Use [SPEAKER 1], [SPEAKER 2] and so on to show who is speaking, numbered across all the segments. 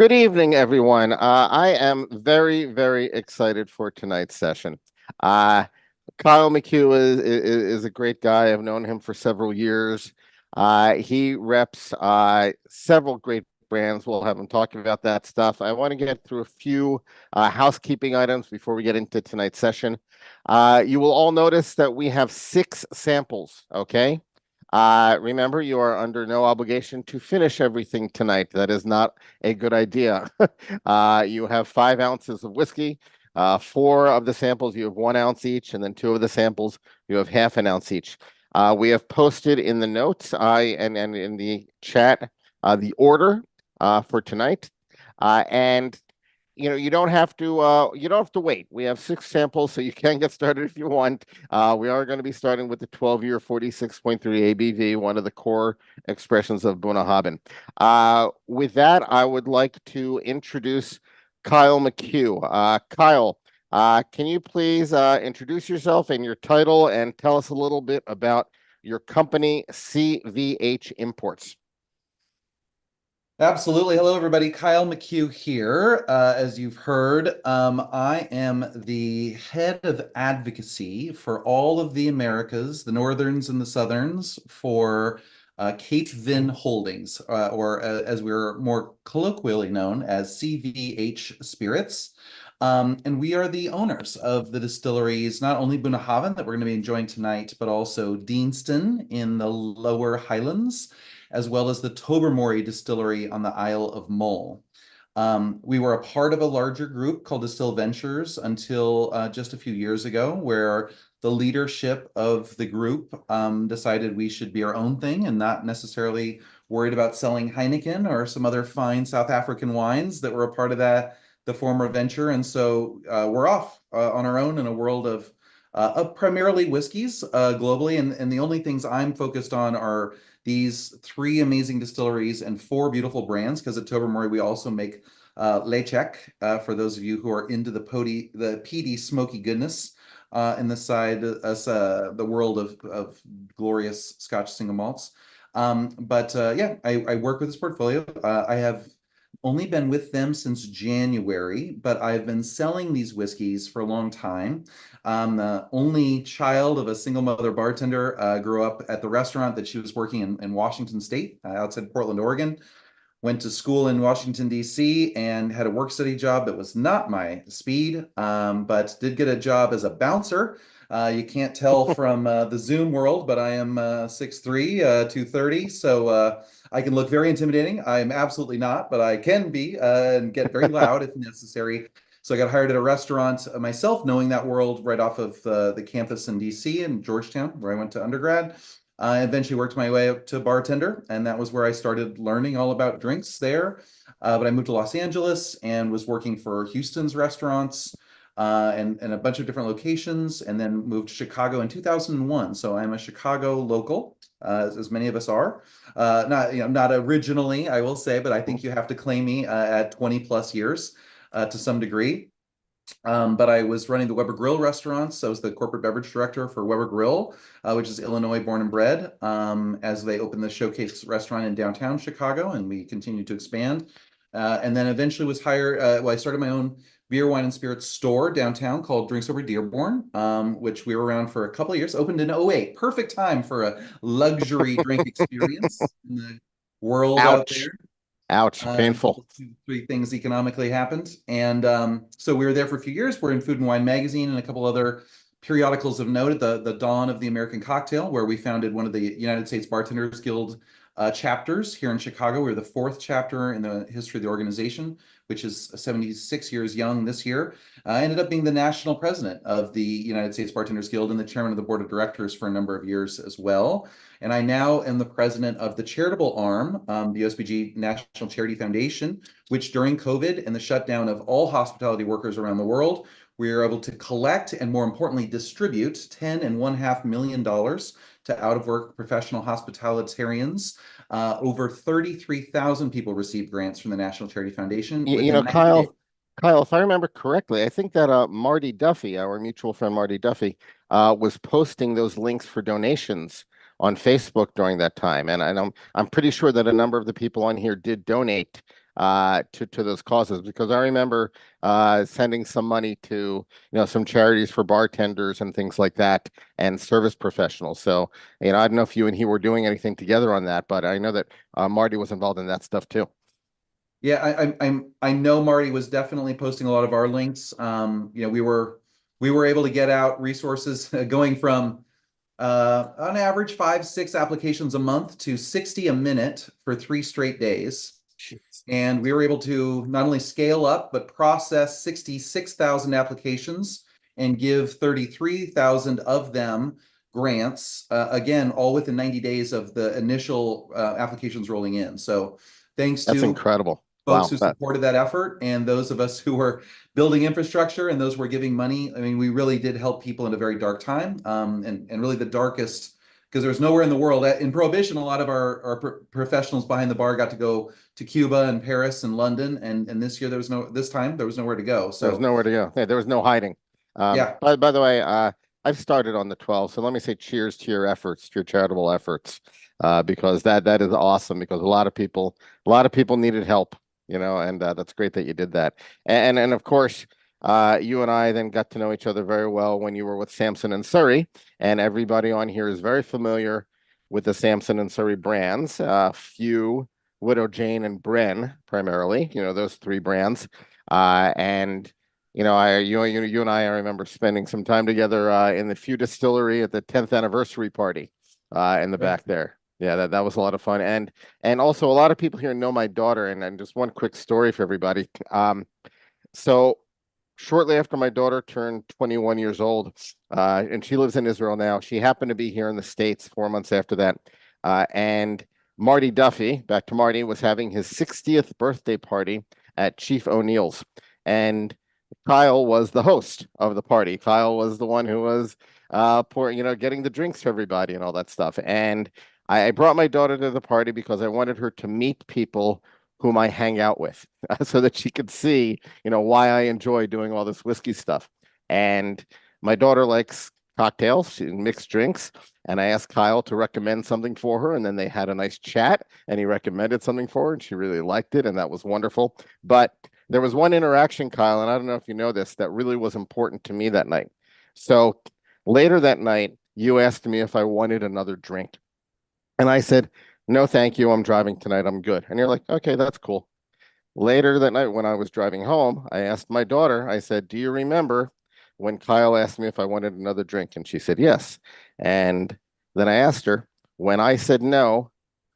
[SPEAKER 1] Good evening, everyone. I am very, very excited for tonight's session. Uh, Kyle McHugh is a great guy. I've known him for several years. He reps several great brands. We'll have him talking about that stuff. I want to get through a few housekeeping items before we get into tonight's session. You will all notice that we have 6 samples, okay? Remember, you are under no obligation to finish everything tonight. That is not a good idea. You have 5 ounces of whiskey. 4 of the samples, you have 1 ounce each, and then 2 of the samples, you have half an ounce each. We have posted in the notes and in the chat the order for tonight. And you don't have to wait. We have 6 samples, so you can get started if you want. We are going to be starting with the 12-year 46.3 ABV, one of the core expressions of Bunnahabhain. With that, I would like to introduce Kyle McHugh. Kyle, can you please introduce yourself and your title and tell us a little bit about your company, CVH Imports?
[SPEAKER 2] Absolutely. Hello, everybody. Kyle McHugh here. As you've heard, I am the head of advocacy for all of the Americas, the Northerns and the Southerns, for Cape Vin Holdings, or as we're more colloquially known as CVHSpirits. And we are the owners of the distilleries, not only Bunnahabhain that we're going to be enjoying tonight, but also Deanston in the Lower Highlands, as well as the Tobermory distillery on the Isle of Mull. We were a part of a larger group called Distill Ventures until just a few years ago, where the leadership of the group decided we should be our own thing and not necessarily worried about selling Heineken or some other fine South African wines that were a part of the former venture. And so we're off on our own in a world of primarily whiskeys globally. And the only things I'm focused on are these 3 amazing distilleries and 4 beautiful brands, because at Tobermory we also make Lechek, for those of you who are into the peaty smoky goodness, and the side the world of glorious Scotch single malts. Yeah, I work with this portfolio. I have only been with them since January, but I've been selling these whiskeys for a long time. I'm the only child of a single mother bartender. Grew up at the restaurant that she was working in Washington State, outside Portland, Oregon. Went to school in Washington, D.C., and had a work study job that was not my speed, but did get a job as a bouncer. You can't tell from the Zoom world, but I am 6'3", 230, so I can look very intimidating. I am absolutely not, but I can be and get very loud if necessary. So I got hired at a restaurant myself, knowing that world right off of the campus in DC in Georgetown, where I went to undergrad. I eventually worked my way up to bartender, and that was where I started learning all about drinks there. But I moved to Los Angeles and was working for Houston's restaurants and a bunch of different locations, and then moved to Chicago in 2001. So I'm a Chicago local, as many of us are. Not originally, I will say, but I think you have to claim me at 20 plus years to some degree. But I was running the Weber Grill restaurants. I was the corporate beverage director for Weber Grill, which is Illinois born and bred, as they opened the Showcase restaurant in downtown Chicago, and we continued to expand. And then eventually was hired, I started my own beer, wine, and spirits store downtown called Drinks Over Dearborn, which we were around for a couple of years, opened in '08. Perfect time for a luxury drink experience in the world out there.
[SPEAKER 1] Ouch. Ouch. Painful.
[SPEAKER 2] 2, 3 things economically happened. And so we were there for a few years. We're in Food and Wine Magazine and a couple other periodicals of note at the dawn of the American cocktail, where we founded one of the United States Bartenders Guild chapters here in Chicago. We were the 4th chapter in the history of the organization, which is 76 years young this year. I ended up being the national president of the United States Bartenders Guild and the chairman of the board of directors for a number of years as well. And I now am the president of the charitable arm, the USBG National Charity Foundation, which during COVID and the shutdown of all hospitality workers around the world, we were able to collect and, more importantly, distribute $10.5 million to out-of-work professional hospitalitarians. Over 33,000 people received grants from the National Charity Foundation
[SPEAKER 1] You
[SPEAKER 2] within
[SPEAKER 1] know,
[SPEAKER 2] 90 days.
[SPEAKER 1] Kyle, if I remember correctly, I think that Marty Duffy, our mutual friend Marty Duffy, was posting those links for donations on Facebook during that time, and I'm pretty sure that a number of the people on here did donate to those causes, because I remember sending some money to some charities for bartenders and things like that, and service professionals. So I don't know if you and he were doing anything together on that, but I know that Marty was involved in that stuff too.
[SPEAKER 2] Yeah, I know Marty was definitely posting a lot of our links. We were able to get out resources going from on average 5, 6 applications a month to 60 a minute for 3 straight days.
[SPEAKER 1] Jeez.
[SPEAKER 2] And we were able to not only scale up, but process 66,000 applications and give 33,000 of them grants, again, all within 90 days of the initial applications rolling in. So thanks
[SPEAKER 1] That's
[SPEAKER 2] to
[SPEAKER 1] incredible.
[SPEAKER 2] folks
[SPEAKER 1] Wow.
[SPEAKER 2] who supported that effort and those of us who were building infrastructure and those who were giving money. I mean, we really did help people in a very dark time, and really the darkest, because there was nowhere in the world. In Prohibition, a lot of our professionals behind the bar got to go to Cuba and Paris and London, and this year this time there was nowhere to go.
[SPEAKER 1] There was
[SPEAKER 2] So
[SPEAKER 1] nowhere to go. Yeah, there was no hiding.
[SPEAKER 2] yeah,
[SPEAKER 1] By the way, I've started on the 12, so let me say cheers to your efforts, to your charitable efforts, because that is awesome. Because a lot of people needed help, and that's great that you did that. And of course, you and I then got to know each other very well when you were with Samson and Surrey, and everybody on here is very familiar with the Samson and Surrey brands. Few, Widow Jane, and Bren primarily. Those three brands. And you and I remember spending some time together in the Few Distillery at the 10th anniversary party in the
[SPEAKER 2] yeah,
[SPEAKER 1] back there. Yeah, that was a lot of fun. And also a lot of people here know my daughter, and just one quick story for everybody. So shortly after my daughter turned 21 years old, and she lives in Israel now, she happened to be here in the States 4 months after that. And Marty Duffy, back to Marty, was having his 60th birthday party at Chief O'Neill's. And Kyle was the host of the party. Kyle was the one who was pouring, getting the drinks for everybody and all that stuff. And I brought my daughter to the party because I wanted her to meet people whom I hang out with, so that she could see, why I enjoy doing all this whiskey stuff. And my daughter likes cocktails, mixed drinks, and I asked Kyle to recommend something for her, and then they had a nice chat, and he recommended something for her, and she really liked it, and that was wonderful. But there was one interaction, Kyle, and I don't know if you know this, that really was important to me that night. So later that night, you asked me if I wanted another drink. And I said, no, thank you. I'm driving tonight. I'm good. And you're like, okay, that's cool. Later that night, when I was driving home, I asked my daughter, I said, do you remember when Kyle asked me if I wanted another drink? And she said, yes. And then I asked her, when I said no,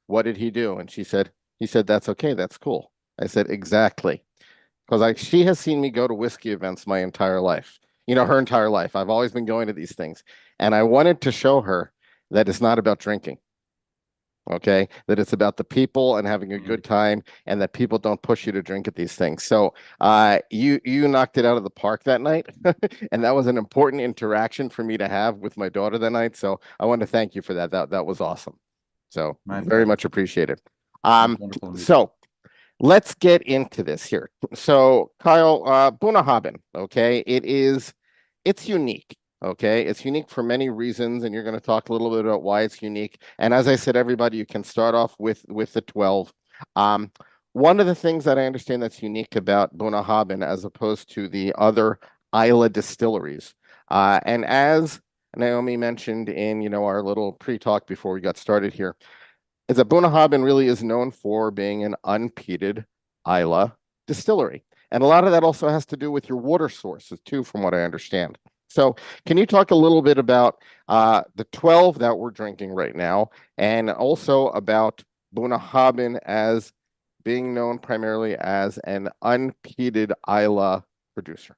[SPEAKER 1] what did he do? And he said, that's okay. That's cool. I said, exactly. Because she has seen me go to whiskey events my entire life, her entire life. I've always been going to these things. And I wanted to show her that it's not about drinking. Okay, that it's about the people and having a
[SPEAKER 2] mm,
[SPEAKER 1] good time, and that people don't push you to drink at these things. So you knocked it out of the park that night. And that was an important interaction for me to have with my daughter that night. So I want to thank you for that. That was awesome. So
[SPEAKER 2] my
[SPEAKER 1] very
[SPEAKER 2] pleasure.
[SPEAKER 1] much appreciated.
[SPEAKER 2] It's wonderful to meet you.
[SPEAKER 1] So let's get into this here. So Kyle, Bunnahabhain, okay, it's unique. Okay, it's unique for many reasons, and you're going to talk a little bit about why it's unique. And as I said, everybody, you can start off with the 12. Um, One of the things that I understand that's unique about Bunnahabhain as opposed to the other Isla distilleries, and as Naomi mentioned in our little pre-talk before we got started here, is that Bunnahabhain really is known for being an unpeated Isla distillery. And a lot of that also has to do with your water sources too, from what I understand. So can you talk a little bit about the 12 that we're drinking right now, and also about Bunnahabhain as being known primarily as an unpeated Isla producer?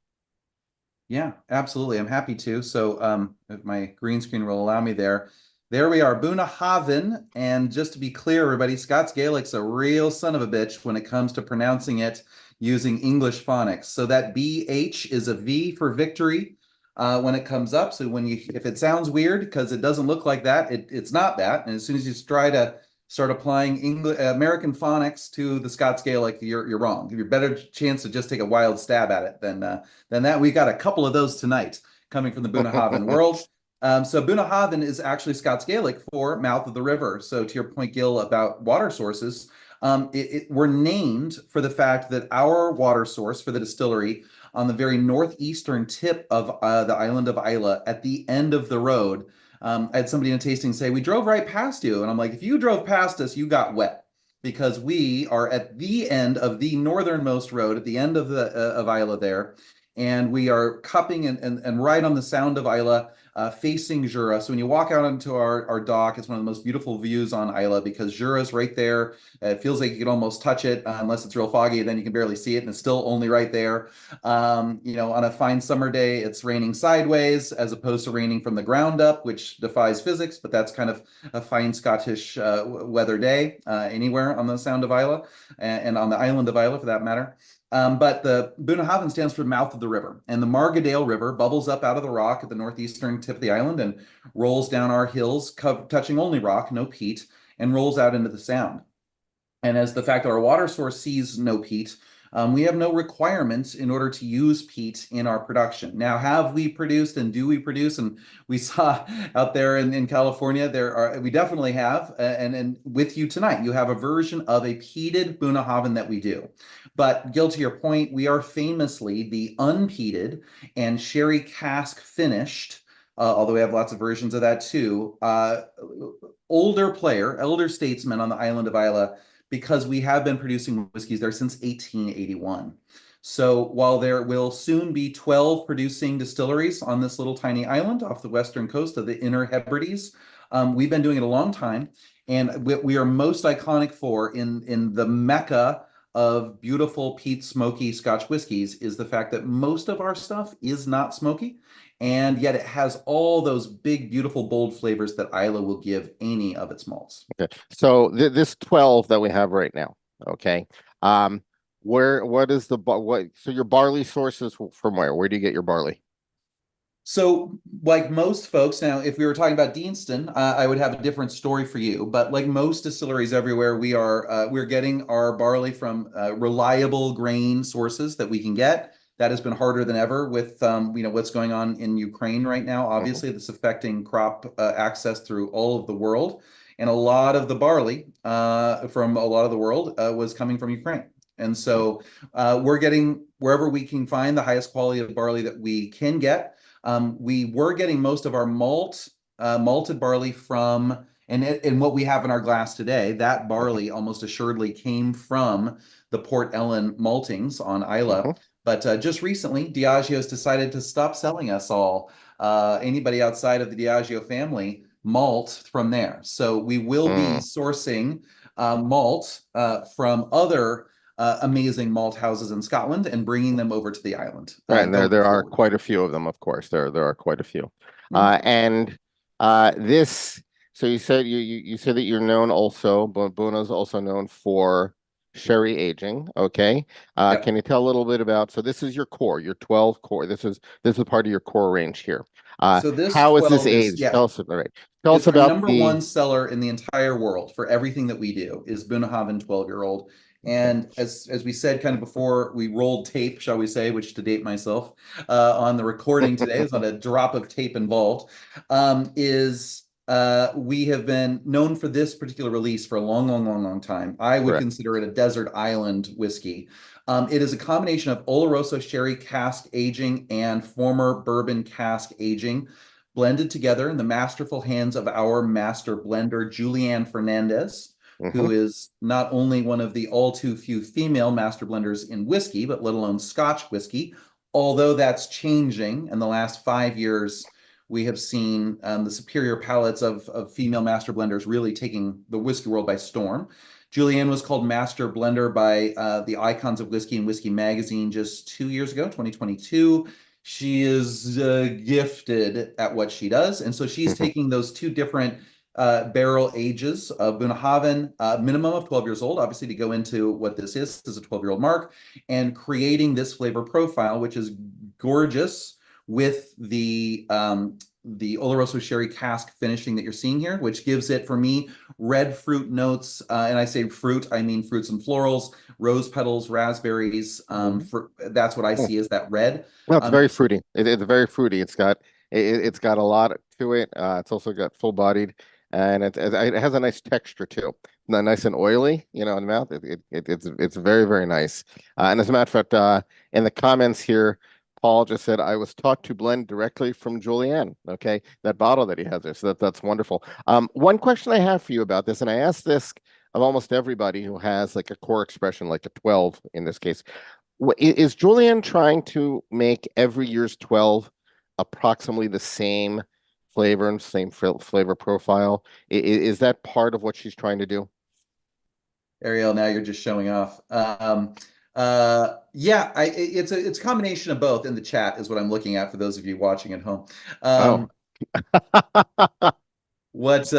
[SPEAKER 2] Yeah, absolutely. I'm happy to. So, if my green screen will allow me there. There we are, Bunnahabhain. And just to be clear, everybody, Scots Gaelic's a real son of a bitch when it comes to pronouncing it using English phonics. So that BH is a V for victory when it comes up. So if it sounds weird because it doesn't look like that, it's not that. And as soon as you try to start applying English American phonics to the Scots Gaelic, you're wrong. Give you a better chance to just take a wild stab at it than that. We got a couple of those tonight coming from the Bunnahabhain world. So Bunnahabhain is actually Scots Gaelic for mouth of the river. So to your point, Gil, about water sources, Were named for the fact that our water source for the distillery on the very northeastern tip of the island of Isla at the end of the road. I had somebody in a tasting say, "We drove right past you." And I'm like, if you drove past us, you got wet because we are at the end of the northernmost road at the end of the of Isla there. And we are cupping and right on the Sound of Isla, facing Jura. So when you walk out onto our dock, it's one of the most beautiful views on Isla because Jura's right there. It feels like you can almost touch it unless it's real foggy, then you can barely see it, and it's still only right there. On a fine summer day, it's raining sideways as opposed to raining from the ground up, which defies physics, but that's kind of a fine Scottish weather day anywhere on the Sound of Isla and on the island of Isla for that matter. But the Bunnahabhain stands for mouth of the river, and the Margadale River bubbles up out of the rock at the northeastern tip of the island and rolls down our hills, touching only rock, no peat, and rolls out into the Sound. And as the fact that our water source sees no peat, we have no requirements in order to use peat in our production. Now, have we produced and do we produce? And we saw out there in California, we definitely have. And with you tonight, you have a version of a peated Bunnahabhain that we do. But Gil, to your point, we are famously the unpeated and sherry cask finished. Although we have lots of versions of that too. Elder statesman on the island of Isla, because we have been producing whiskeys there since 1881. So while there will soon be 12 producing distilleries on this little tiny island off the western coast of the Inner Hebrides, we've been doing it a long time. And we are most iconic for in the mecca of beautiful peat smoky Scotch whiskeys is the fact that most of our stuff is not smoky, and yet it has all those big, beautiful, bold flavors that Isla will give any of its malts.
[SPEAKER 1] Okay. So this 12 that we have right now, okay. What is so your barley sources from where? Where do you get your barley?
[SPEAKER 2] So, like most folks, now, if we were talking about Deanston, I would have a different story for you. But like most distilleries everywhere, we're getting our barley from reliable grain sources that we can get. That has been harder than ever with what's going on in Ukraine right now.
[SPEAKER 1] Mhm.
[SPEAKER 2] Obviously, that's affecting crop access through all of the world, and a lot of the barley from a lot of the world was coming from Ukraine. And so we're getting wherever we can find the highest quality of barley that we can get. We were getting most of our malted barley from, and what we have in our glass today, that
[SPEAKER 1] Mhm.
[SPEAKER 2] barley almost assuredly came from the Port Ellen maltings on Isla.
[SPEAKER 1] Mhm.
[SPEAKER 2] But just recently, Diageo's decided to stop selling us all, anybody outside of the Diageo family, malt from there. So we will be
[SPEAKER 1] Mm.
[SPEAKER 2] sourcing malt from other amazing malt houses in Scotland and bringing them over to the island
[SPEAKER 1] Right, and there
[SPEAKER 2] going
[SPEAKER 1] are
[SPEAKER 2] forward.
[SPEAKER 1] quite a few of them, of course. There are quite a few.
[SPEAKER 2] Mm.
[SPEAKER 1] And this, so you said you said that you're known also, but Buna's also known for sherry aging. Okay. Can
[SPEAKER 2] Yep.
[SPEAKER 1] you tell a little bit about, so this is your core, your 12 core. This is part of your core range here.
[SPEAKER 2] So this
[SPEAKER 1] How is this
[SPEAKER 2] 12 is,
[SPEAKER 1] aged?
[SPEAKER 2] yeah,
[SPEAKER 1] Tell us about it. Tell us
[SPEAKER 2] it's our
[SPEAKER 1] about
[SPEAKER 2] number
[SPEAKER 1] the
[SPEAKER 2] one seller in the entire world for everything that we do is Bunnahabhain 12-year-old.
[SPEAKER 1] okay.
[SPEAKER 2] And as we said kind of before we rolled tape, shall we say, which to date myself on the recording today, is not a drop of tape involved, is we have been known for this particular release for a long, long, long, long time. I would
[SPEAKER 1] Correct.
[SPEAKER 2] consider it a desert island whiskey. It is a combination of Oloroso sherry cask aging and former bourbon cask aging blended together in the masterful hands of our master blender, Julianne Fernandez,
[SPEAKER 1] Hmm.
[SPEAKER 2] who is not only one of the all too few female master blenders in whiskey, but let alone Scotch whiskey. Although that's changing in the last 5 years, we have seen the superior palates of female master blenders really taking the whiskey world by storm. Julianne was called Master Blender by the Icons of Whiskey and Whiskey magazine just 2 years ago, 2022. She is gifted at what she does. And so she's
[SPEAKER 1] Hmm.
[SPEAKER 2] taking those two different barrel ages of Bunnahabhain, minimum of 12 years old, obviously, to go into what this is a 12-year-old mark, and creating this flavor profile, which is gorgeous with the Oloroso sherry cask finishing that you're seeing here, which gives it, for me, red fruit notes. And I say fruit, I mean fruits and florals, rose petals, raspberries. That's what I see as that red.
[SPEAKER 1] Well, it's
[SPEAKER 2] Um,
[SPEAKER 1] very fruity. It's very fruity. It's got a lot to it. It's also got full bodied, and it has a nice texture too. Nice and oily, in the mouth. It's very, very nice. And as a matter of fact, in the comments here, Paul just said, I was taught to blend directly from Julienne. Okay, that bottle that he has there. So that's wonderful. One question I have for you about this, and I ask this of almost everybody who has like a core expression, like a 12 in this case. Is Julienne trying to make every year's 12 approximately the same flavor and same flavor profile? Is that part of what she's trying to do?
[SPEAKER 2] Ariel, now you're just showing off. Yeah, it's a combination of both in the chat is what I'm looking at for those of you watching at home.
[SPEAKER 1] Oh,
[SPEAKER 2] Um, what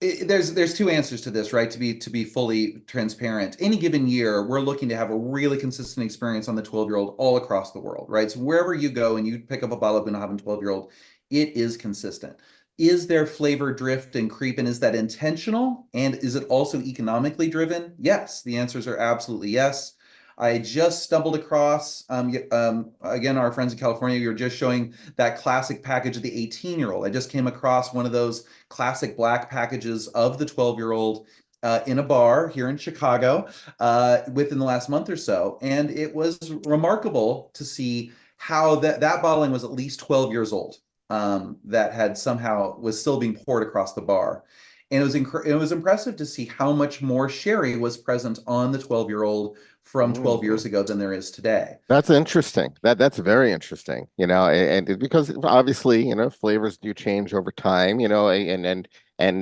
[SPEAKER 2] there's two answers to this, right? To be fully transparent, any given year, we're looking to have a really consistent experience on the 12-year-old all across the world, right? So wherever you go and you pick up a bottle of Bunnahabhain 12-year-old, it is consistent. Is there flavor drift and creep, and is that intentional? And is it also economically driven? Yes, the answers are absolutely yes. I just stumbled across, again, our friends in California, you were just showing that classic package of the 18-year-old. I just came across one of those classic black packages of the 12-year-old in a bar here in Chicago within the last month or so. And it was remarkable to see how that bottling was at least 12 years old, that had somehow was still being poured across the bar. And it was impressive to see how much more sherry was present on the 12-year-old from 12
[SPEAKER 1] mhm.
[SPEAKER 2] years ago than there is today.
[SPEAKER 1] That's interesting. That's very interesting, because obviously, flavors do change over time, and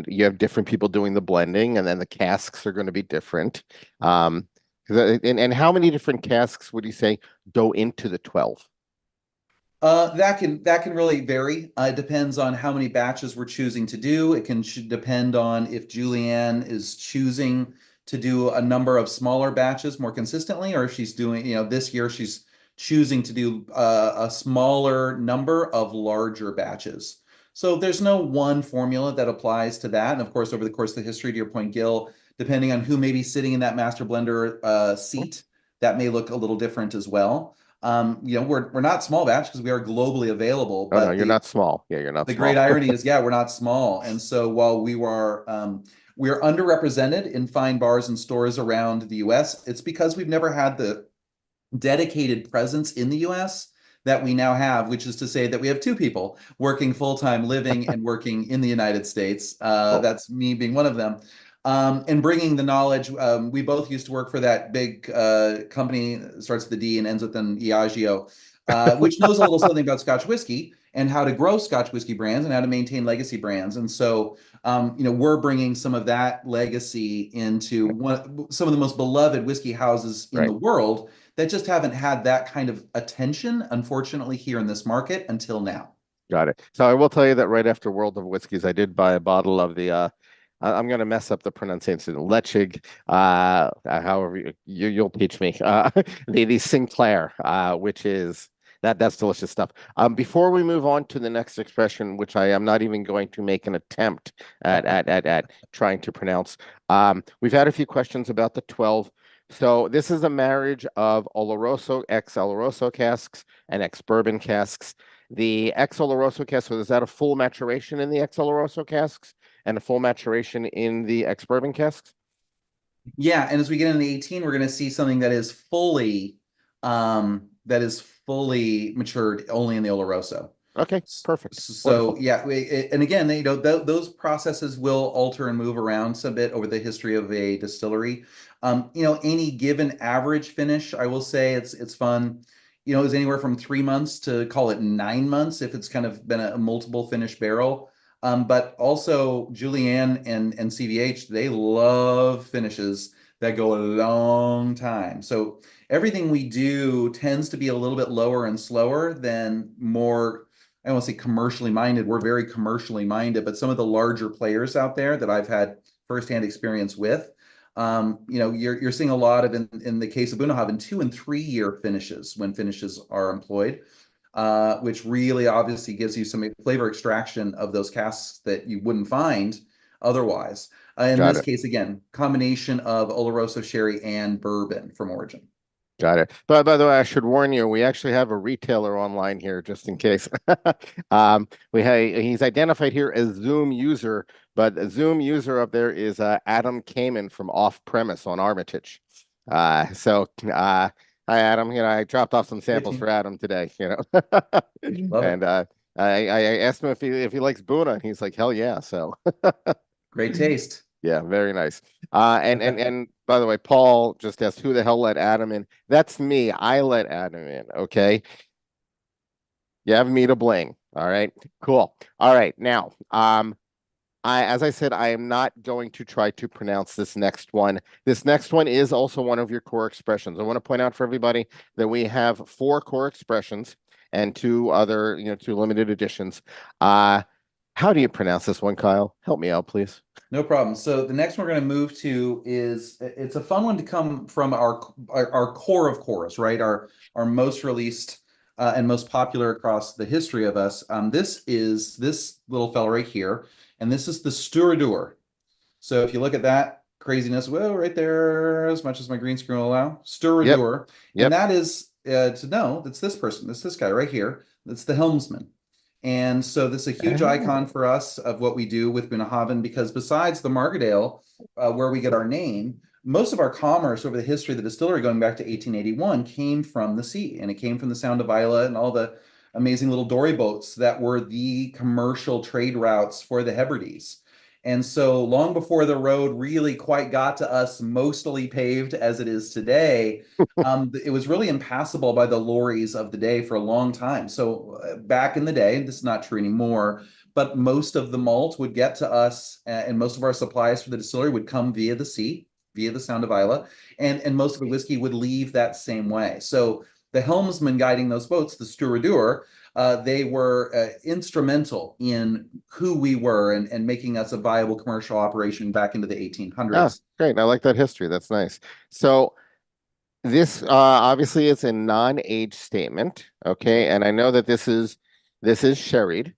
[SPEAKER 1] you have different people doing the blending, and then the casks are going to be different. Um, and how many different casks would you say go into the 12?
[SPEAKER 2] That can really vary. It depends on how many batches we're choosing to do. It can depend on if Julianne is choosing to do a number of smaller batches more consistently, or if she's doing, this year she's choosing to do a smaller number of larger batches. So there's no one formula that applies to that. And of course, over the course of the history, to your point, Gil, depending on who may be sitting in that master blender seat, that may look a little different as well. We're not small batch because we are globally available,
[SPEAKER 1] Oh no,
[SPEAKER 2] but
[SPEAKER 1] you're
[SPEAKER 2] the
[SPEAKER 1] not small. Yeah, you're not
[SPEAKER 2] the great
[SPEAKER 1] small.
[SPEAKER 2] irony is, yeah, we're not small. And so while we are underrepresented in fine bars and stores around the US, it's because we've never had the dedicated presence in the US that we now have, which is to say that we have two people working full-time, living and working in the United States.
[SPEAKER 1] Well,
[SPEAKER 2] That's me being one of them. And bringing the knowledge. We both used to work for that big company, starts with the D and ends with an Diageo, which knows a little something about Scotch whiskey and how to grow Scotch whiskey brands and how to maintain legacy brands. And so, we're bringing some of that legacy into some of the most beloved whiskey houses in the
[SPEAKER 1] right.
[SPEAKER 2] world that just haven't had that kind of attention, unfortunately, here in this market until now.
[SPEAKER 1] Got it. So I will tell you that right after World of Whiskeys, I did buy a bottle of the I'm going to mess up the pronunciation. Lechig, however you'll teach me. The Sinclair, which is that's delicious stuff. Before we move on to the next expression, which I am not even going to make an attempt at trying to pronounce. We've had a few questions about the 12. So this is a marriage of Oloroso, ex-Oloroso casks and ex-bourbon casks. The ex-Oloroso cask, so is that a full maturation in the ex-Oloroso casks and a full maturation in the ex-bourbon casks?
[SPEAKER 2] Yeah, and as we get into the 18, we're going to see something that is fully matured only in the Oloroso.
[SPEAKER 1] Okay, perfect.
[SPEAKER 2] So
[SPEAKER 1] Wonderful.
[SPEAKER 2] yeah, and again, those processes will alter and move around a bit over the history of a distillery. Any given average finish, I will say it's fun. Is anywhere from 3 months to call it 9 months if it's kind of been a multiple finish barrel. But also Julianne and CVH, they love finishes that go a long time. So everything we do tends to be a little bit lower and slower than more, I don't want to say commercially minded. We're very commercially minded, but some of the larger players out there that I've had firsthand experience with, you're seeing a lot of in the case of Bunnahabhain 2 and 3 year finishes when finishes are employed, which really obviously gives you some flavor extraction of those casks that you wouldn't find otherwise. In
[SPEAKER 1] Got
[SPEAKER 2] this
[SPEAKER 1] it.
[SPEAKER 2] case, again, combination of Oloroso sherry and bourbon from origin.
[SPEAKER 1] Got it. But by the way, I should warn you, we actually have a retailer online here just in case. He's identified here as Zoom user, but the Zoom user up there is Adam Kamen from Off Premise on Armitage. Hi Adam. I dropped off some
[SPEAKER 2] Hey,
[SPEAKER 1] samples for
[SPEAKER 2] team.
[SPEAKER 1] Adam today.
[SPEAKER 2] Love it.
[SPEAKER 1] And I asked him if he likes Buna, and he's like, hell yeah. So
[SPEAKER 2] Great taste.
[SPEAKER 1] yeah, very nice. And by the way, Paul just asked who the hell let Adam in. That's me. I let Adam in. Okay. You have me to blame. All right. Cool. All right. Now, as I said, I am not going to try to pronounce this next one. This next one is also one of your core expressions. I want to point out for everybody that we have four core expressions and two other, two limited editions. How do you pronounce this one, Kyle? Help me out, please.
[SPEAKER 2] No problem. So the next one we're going to move to is it's a fun one to come from our core of cores, right? Our most released and most popular across the history of us. This is this little fella right here, and this is the Sturadur. So if you look at that craziness, well, right there, as much as my green screen will allow,
[SPEAKER 1] Yep.
[SPEAKER 2] Sturadur, and
[SPEAKER 1] Yep.
[SPEAKER 2] that is to know that's this person, that's this guy right here, that's the helmsman. And so this is a huge icon
[SPEAKER 1] Oh.
[SPEAKER 2] for us of what we do with Bunnahabhain because besides the Margadale, where we get our name, most of our commerce over the history of the distillery going back to 1881 came from the sea, and it came from the Sound of Islay and all the amazing little dory boats that were the commercial trade routes for the Hebrides. And so long before the road really quite got to us, mostly paved as it is today, it was really impassable by the lorries of the day for a long time. So back in the day, this is not true anymore, but most of the malt would get to us, and most of our supplies for the distillery would come via the sea, via the Sound of Islay, and most of the whiskey would leave that same way. So the helmsman guiding those boats, the stevedore, they were instrumental in who we were and making us a viable commercial operation back into the
[SPEAKER 1] Ah,
[SPEAKER 2] 1800s.
[SPEAKER 1] great. I like that history. That's nice. So this obviously is a non-age statement, okay? And I know that this is sherried,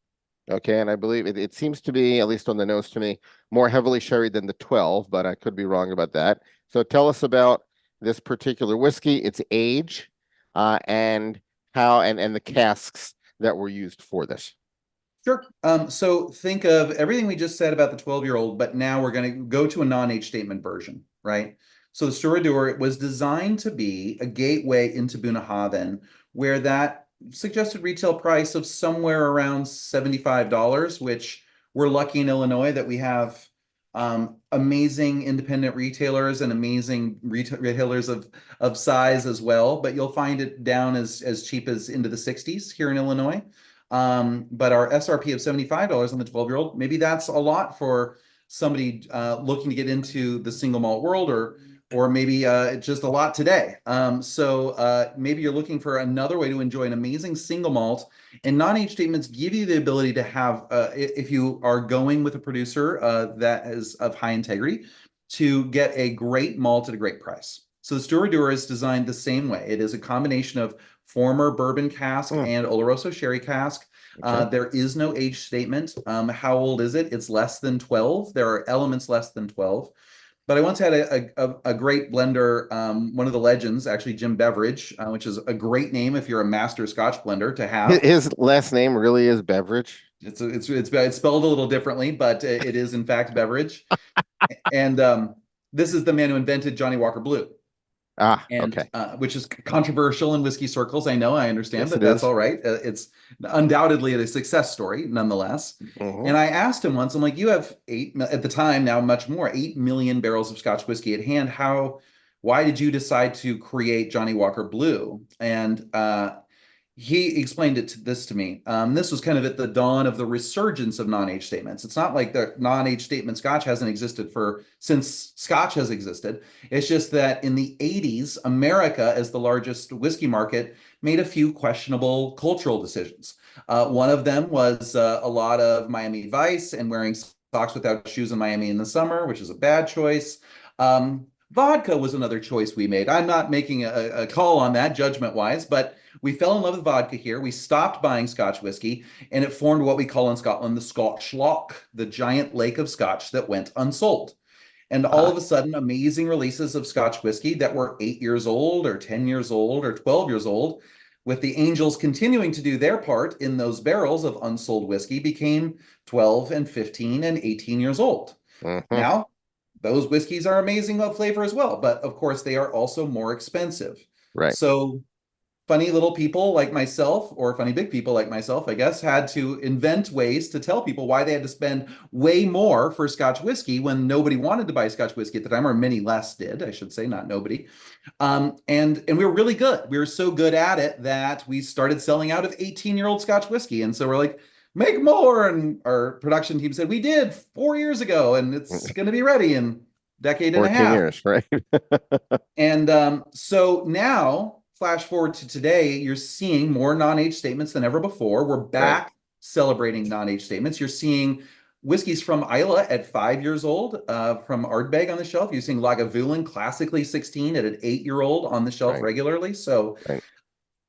[SPEAKER 1] okay? And I believe it seems to be, at least on the nose to me, more heavily sherried than the 12, but I could be wrong about that. So tell us about this particular whiskey, its age, and how and the casks that were used for this.
[SPEAKER 2] Sure. So think of everything we just said about the 12-year-old, but now we're going to go to a non-age statement version, right? So the Sturadur was designed to be a gateway into Bunnahabhain, where that suggested retail price of somewhere around $75, which we're lucky in Illinois that we have amazing independent retailers and amazing retailers of size as well. But you'll find it down as cheap as into the 60s here in Illinois. But our SRP of $75 on the 12-year-old, maybe that's a lot for somebody looking to get into the single malt world, or maybe just a lot today. So maybe you're looking for another way to enjoy an amazing single malt. And non-age statements give you the ability to have, if you are going with a producer that is of high integrity, to get a great malt at a great price. So the Sturadur is designed the same way. It is a combination of former bourbon cask
[SPEAKER 1] Hmm,
[SPEAKER 2] and Oloroso sherry cask.
[SPEAKER 1] okay.
[SPEAKER 2] There is no age statement. How old is it? It's less than 12. There are elements less than 12. But I once had a great blender, one of the legends, actually Jim Beveridge, which is a great name if you're a master Scotch blender to have.
[SPEAKER 1] His last name really is Beverage.
[SPEAKER 2] It's spelled a little differently, but it is in fact Beveridge. And this is the man who invented Johnny Walker Blue,
[SPEAKER 1] Ah,
[SPEAKER 2] and
[SPEAKER 1] okay.
[SPEAKER 2] which is controversial in whiskey circles. I know, I understand,
[SPEAKER 1] Yes,
[SPEAKER 2] but
[SPEAKER 1] it
[SPEAKER 2] that's
[SPEAKER 1] is.
[SPEAKER 2] all right. It's undoubtedly a success story, nonetheless.
[SPEAKER 1] Hmm.
[SPEAKER 2] And I asked him once, I'm like, you have at the time, now much more, 8 million barrels of Scotch whiskey at hand. Why did you decide to create Johnny Walker Blue? And he explained this to me. This was kind of at the dawn of the resurgence of non-age statements. It's not like the non-age statement Scotch hasn't existed since Scotch has existed. It's just that in the 80s, America, as the largest whiskey market, made a few questionable cultural decisions. One of them was a lot of Miami Vice and wearing socks without shoes in Miami in the summer, which is a bad choice. Vodka was another choice we made. I'm not making a call on that judgment wise, but we fell in love with vodka here. We stopped buying Scotch whiskey, and it formed what we call in Scotland the Scotch Loch, the giant lake of Scotch that went unsold. And all
[SPEAKER 1] Ah,
[SPEAKER 2] of a sudden, amazing releases of Scotch whiskey that were 8 years old or 10 years old or 12 years old, with the Angels continuing to do their part in those barrels of unsold whiskey, became 12 and 15 and 18 years old.
[SPEAKER 1] mhm,
[SPEAKER 2] Now, those whiskeys are amazing of flavor as well, but of course, they are also more expensive.
[SPEAKER 1] right.
[SPEAKER 2] So funny little people like myself, or funny big people like myself, I guess, had to invent ways to tell people why they had to spend way more for Scotch whiskey when nobody wanted to buy Scotch whiskey at the time, or many less did, I should say, not nobody. And we were really good. We were so good at it that we started selling out of 18-year-old Scotch whiskey. And so we're like, make more. And our production team said, we did 4 years ago, and it's going to be ready in a decade and a
[SPEAKER 1] 14
[SPEAKER 2] half.
[SPEAKER 1] years, right?
[SPEAKER 2] And so now, flash forward to today, you're seeing more non-age statements than ever before. We're
[SPEAKER 1] Right,
[SPEAKER 2] back celebrating non-age statements. You're seeing whiskeys from Islay at 5 years old, from Ardbeg on the shelf. You're seeing Lagavulin classically 16 at an 8-year-old on the shelf
[SPEAKER 1] right,
[SPEAKER 2] regularly. So
[SPEAKER 1] right.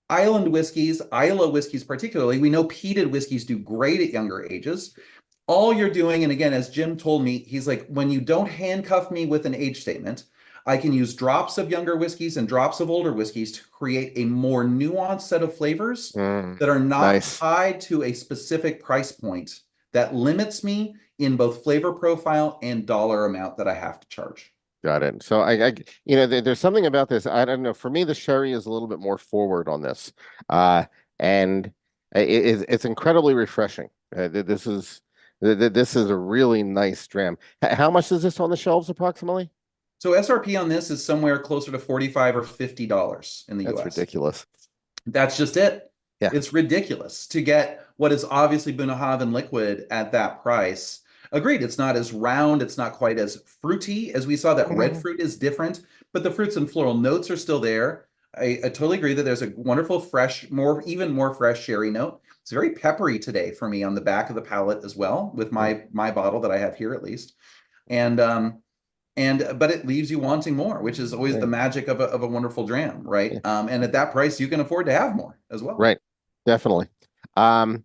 [SPEAKER 2] island whiskeys, Islay whiskeys particularly, we know peated whiskeys do great at younger ages. All you're doing, and again, as Jim told me, he's like, when you don't handcuff me with an age statement, I can use drops of younger whiskeys and drops of older whiskeys to create a more nuanced set of flavors
[SPEAKER 1] Mm,
[SPEAKER 2] that are not
[SPEAKER 1] nice.
[SPEAKER 2] tied to a specific price point that limits me in both flavor profile and dollar amount that I have to charge.
[SPEAKER 1] Got it. So there's something about this. I don't know. For me, the sherry is a little bit more forward on this, uh, and it's incredibly refreshing. This is a really nice dram. How much is this on the shelves approximately?
[SPEAKER 2] So SRP on this is somewhere closer to 45 or $50 in the
[SPEAKER 1] That's
[SPEAKER 2] US.
[SPEAKER 1] ridiculous.
[SPEAKER 2] That's just it.
[SPEAKER 1] Yeah.
[SPEAKER 2] It's ridiculous to get what is obviously Bunnahabhain liquid at that price. Agreed, it's not as round, it's not quite as fruity as we saw. That red
[SPEAKER 1] Mhm.
[SPEAKER 2] fruit is different, but the fruits and floral notes are still there. I totally agree that there's a wonderful fresh, even more fresh sherry note. It's very peppery today for me on the back of the palate as well, with
[SPEAKER 1] Mm,
[SPEAKER 2] my bottle that I have here at least. And but it leaves you wanting more, which is always the
[SPEAKER 1] yeah,
[SPEAKER 2] magic of a wonderful dram, right?
[SPEAKER 1] yeah,
[SPEAKER 2] And at that price, you can afford to have more as well.
[SPEAKER 1] right. Definitely. Um,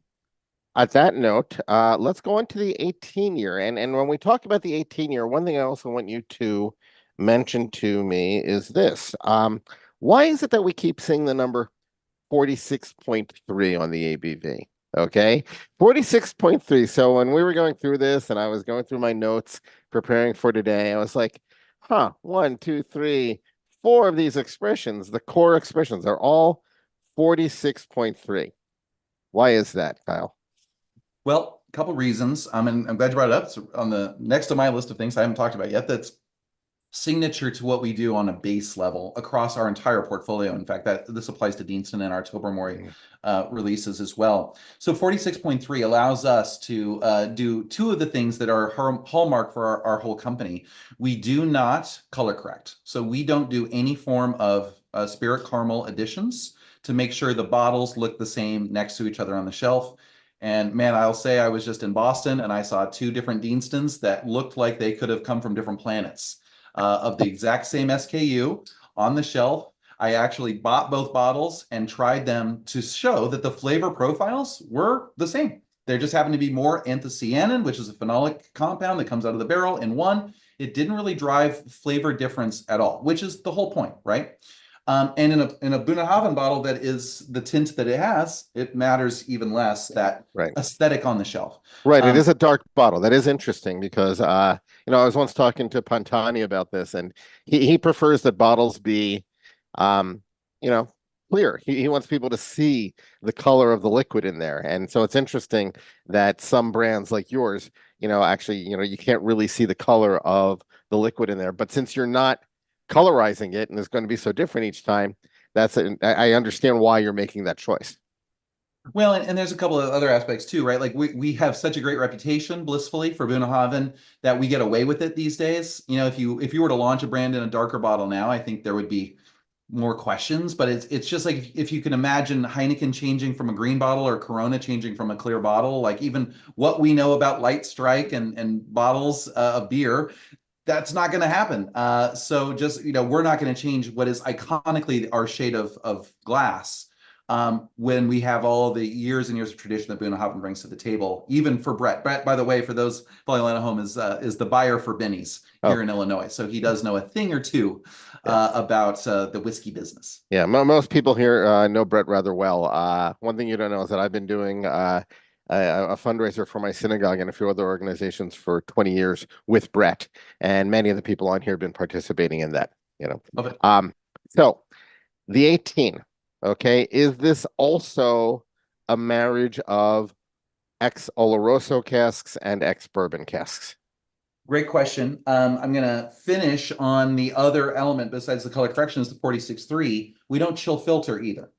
[SPEAKER 1] At that note, let's go into the 18 year. And when we talk about the 18 year, one thing I also want you to mention to me is this. Why is it that we keep seeing the number 46.3 on the ABV? Okay, 46.3. So when we were going through this and I was going through my notes preparing for today, I was like, huh, one, two, three, four of these expressions, the core expressions are all 46.3. Why is that, Kyle?
[SPEAKER 2] Well, a couple reasons. And I'm glad you brought it up. It's on the next to my list of things I haven't talked about yet. That's signature to what we do on a base level across our entire portfolio. In fact, that this applies to Deanston and our Tobermory releases as well. So 46.3 allows us to do two of the things that are hallmark for our whole company. We do not color correct. So we don't do any form of spirit caramel additions to make sure the bottles look the same next to each other on the shelf. And man, I'll say I was just in Boston and I saw two different Deanstons that looked like they could have come from different planets, of the exact same SKU on the shelf. I actually bought both bottles and tried them to show that the flavor profiles were the same. There just happened to be more anthocyanin, which is a phenolic compound that comes out of the barrel, in one. It didn't really drive flavor difference at all, which is the whole point, right? And in a Bunnahabhain bottle that is the tint that it has, it matters even less, that
[SPEAKER 1] Right.
[SPEAKER 2] aesthetic on the shelf.
[SPEAKER 1] Right, it
[SPEAKER 2] Um,
[SPEAKER 1] is a dark bottle. That is interesting because I was once talking to Pantani about this, and he prefers that bottles be um, you know, clear. He wants people to see the color of the liquid in there. And so it's interesting that some brands like yours, actually, you can't really see the color of the liquid in there. But since you're not colorizing it and it's going to be so different each time, I understand why you're making that choice.
[SPEAKER 2] Well, and there's a couple of other aspects too, right? Like we have such a great reputation, blissfully, for Bunnahabhain that we get away with it these days. If you were to launch a brand in a darker bottle now, I think there would be more questions. But it's just like if you can imagine Heineken changing from a green bottle or Corona changing from a clear bottle, like even what we know about Light Strike and bottles of beer, that's not going to happen. So just we're not going to change what is iconically our shade of glass. when we have all the years and years of tradition that Bunnahabhain brings to the table, even for Brett. Brett, by the way, for those following at home, is the buyer for Benny's
[SPEAKER 1] Oh,
[SPEAKER 2] here in Illinois, so he does know a thing or two
[SPEAKER 1] yeah.
[SPEAKER 2] about the whiskey business.
[SPEAKER 1] Yeah, most people here know Brett rather well. One thing you don't know is that I've been doing a fundraiser for my synagogue and a few other organizations for 20 years with Brett, and many of the people on here have been participating in that, you know.
[SPEAKER 2] Love it.
[SPEAKER 1] So the 18, okay, is this also a marriage of ex Oloroso casks and ex bourbon casks?
[SPEAKER 2] Great question. I'm going to finish on the other element besides the color correction is the 46.3. We don't chill filter either.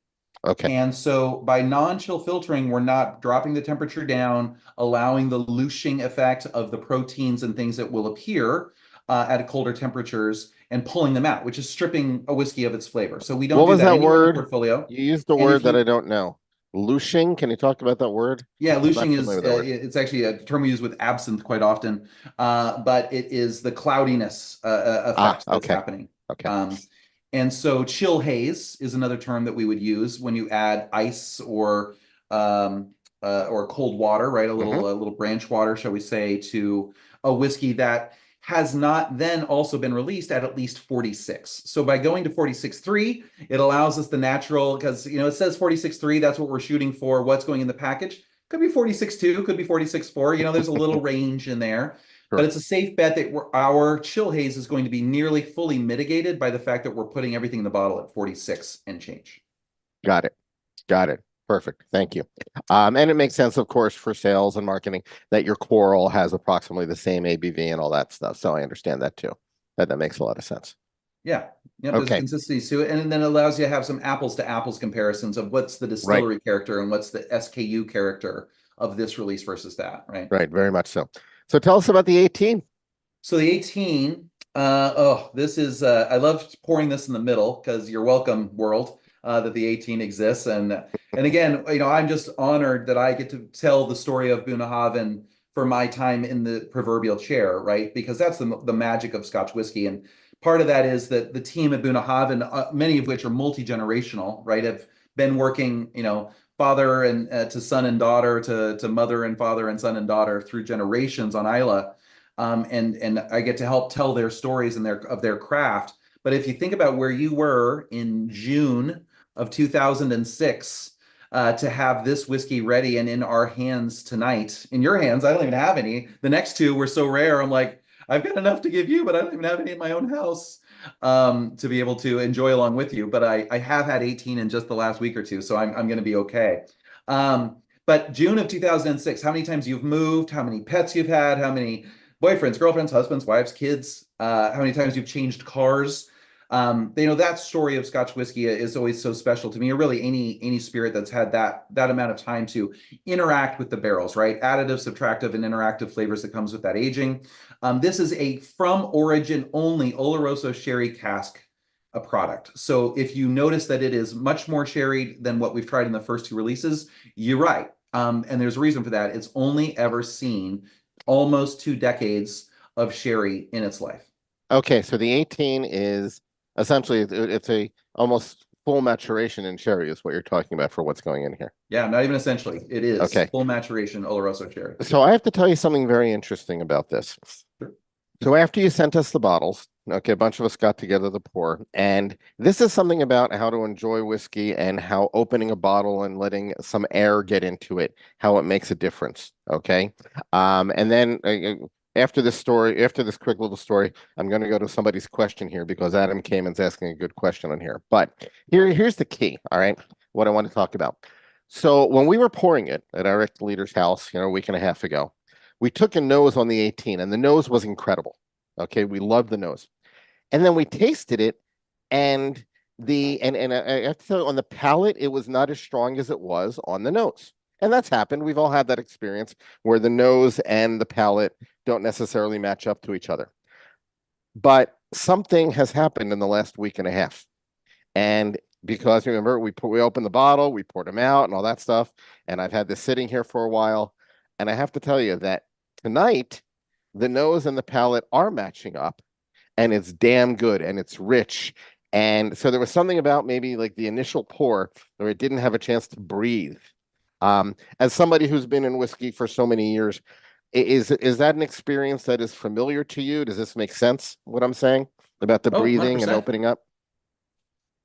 [SPEAKER 1] Okay.
[SPEAKER 2] And so by non-chill filtering, we're not dropping the temperature down, allowing the looshing effect of the proteins and things that will appear at colder temperatures and pulling them out, which is stripping a whiskey of its flavor. So we don't
[SPEAKER 1] What
[SPEAKER 2] do
[SPEAKER 1] was
[SPEAKER 2] that
[SPEAKER 1] that
[SPEAKER 2] anywhere in the
[SPEAKER 1] word?
[SPEAKER 2] portfolio.
[SPEAKER 1] You used the
[SPEAKER 2] And
[SPEAKER 1] word
[SPEAKER 2] if
[SPEAKER 1] that I
[SPEAKER 2] you,
[SPEAKER 1] don't know. Lushing. Can you talk about that word?
[SPEAKER 2] yeah,
[SPEAKER 1] I'm not
[SPEAKER 2] looshing
[SPEAKER 1] familiar
[SPEAKER 2] is
[SPEAKER 1] with that word.
[SPEAKER 2] it's actually a term we use with absinthe quite often, but it is the cloudiness
[SPEAKER 1] Ah,
[SPEAKER 2] effect that's
[SPEAKER 1] okay.
[SPEAKER 2] happening.
[SPEAKER 1] Okay.
[SPEAKER 2] Um, and so chill haze is another term that we would use when you add ice or cold water, right?
[SPEAKER 1] Hmm.
[SPEAKER 2] A little branch water, shall we say, to a whiskey that has not then also been released at least 46. So by going to 46.3, it allows us the natural, because it says 46.3, that's what we're shooting for. What's going in the package? Could be 46.2, could be 46.4. There's a little range in there, but
[SPEAKER 1] Sure.
[SPEAKER 2] it's a safe bet that our chill haze is going to be nearly fully mitigated by the fact that we're putting everything in the bottle at 46 and change.
[SPEAKER 1] Got it. Got it. Perfect. Thank you. And it makes sense, of course, for sales and marketing that your coral has approximately the same ABV and all that stuff. So I understand that too. That makes a lot of sense.
[SPEAKER 2] Yeah. Yep. There's a
[SPEAKER 1] Okay.
[SPEAKER 2] consistency to it. And then it allows you to have some apples to apples comparisons of what's the
[SPEAKER 1] Right.
[SPEAKER 2] distillery character and what's the SKU character of this release versus that, right?
[SPEAKER 1] Right. Very much so. So tell us about the 18.
[SPEAKER 2] So the 18, this is I love pouring this in the middle because you're welcome, world, that the 18 exists. And again, I'm just honored that I get to tell the story of Bunnahabhain for my time in the proverbial chair, right? Because that's the magic of Scotch whiskey. And part of that is that the team at Bunnahabhain, many of which are multi-generational, right, have been working, father and to son and daughter to mother and father and son and daughter through generations on Isla, and I get to help tell their stories and their craft. But if you think about where you were in June of 2006, to have this whiskey ready and in our hands tonight, in your hands, I don't even have any. The next two were so rare. I'm like, I've got enough to give you, but I don't even have any in my own house to be able to enjoy along with you. But I have had 18 in just the last week or two, so I'm going to be okay. But June of 2006, how many times you've moved, how many pets you've had, how many boyfriends, girlfriends, husbands, wives, kids, how many times you've changed cars. That story of Scotch whiskey is always so special to me, or really any spirit that's had that amount of time to interact with the barrels, right? Additive, subtractive, and interactive flavors that comes with that aging. This is a from origin only Oloroso sherry cask a product. So if you notice that it is much more sherry than what we've tried in the first two releases, you're right. And there's a reason for that. It's only ever seen almost 2 decades of sherry in its life.
[SPEAKER 1] Okay. So the 18 is essentially it's a almost full maturation in sherry is what you're talking about for what's going in here.
[SPEAKER 2] Yeah, not even essentially. It is
[SPEAKER 1] Okay.
[SPEAKER 2] full maturation Oloroso sherry.
[SPEAKER 1] So I have to tell you something very interesting about this.
[SPEAKER 2] Sure.
[SPEAKER 1] So after you sent us the bottles, okay, a bunch of us got together to pour, and this is something about how to enjoy whiskey and how opening a bottle and letting some air get into it, how it makes a difference. Okay. And then after this story, after this quick little story, I'm going to go to somebody's question here because Adam came and's asking a good question on here. But here's the key. All right, what I want to talk about. So when we were pouring it at our leader's house, a week and a half ago, we took a nose on the 18, and the nose was incredible. Okay, we loved the nose. And then we tasted it, and I have to tell you, on the palate, it was not as strong as it was on the nose. And that's happened. We've all had that experience where the nose and the palate don't necessarily match up to each other. But something has happened in the last week and a half. And because remember, we opened the bottle, we poured them out and all that stuff. And I've had this sitting here for a while. And I have to tell you that tonight, the nose and the palate are matching up, and it's damn good and it's rich. And so there was something about maybe like the initial pour where it didn't have a chance to breathe. As somebody who's been in whiskey for so many years, is that an experience that is familiar to you? Does this make sense, what I'm saying about the
[SPEAKER 2] Oh,
[SPEAKER 1] breathing and
[SPEAKER 2] 100%.
[SPEAKER 1] opening up?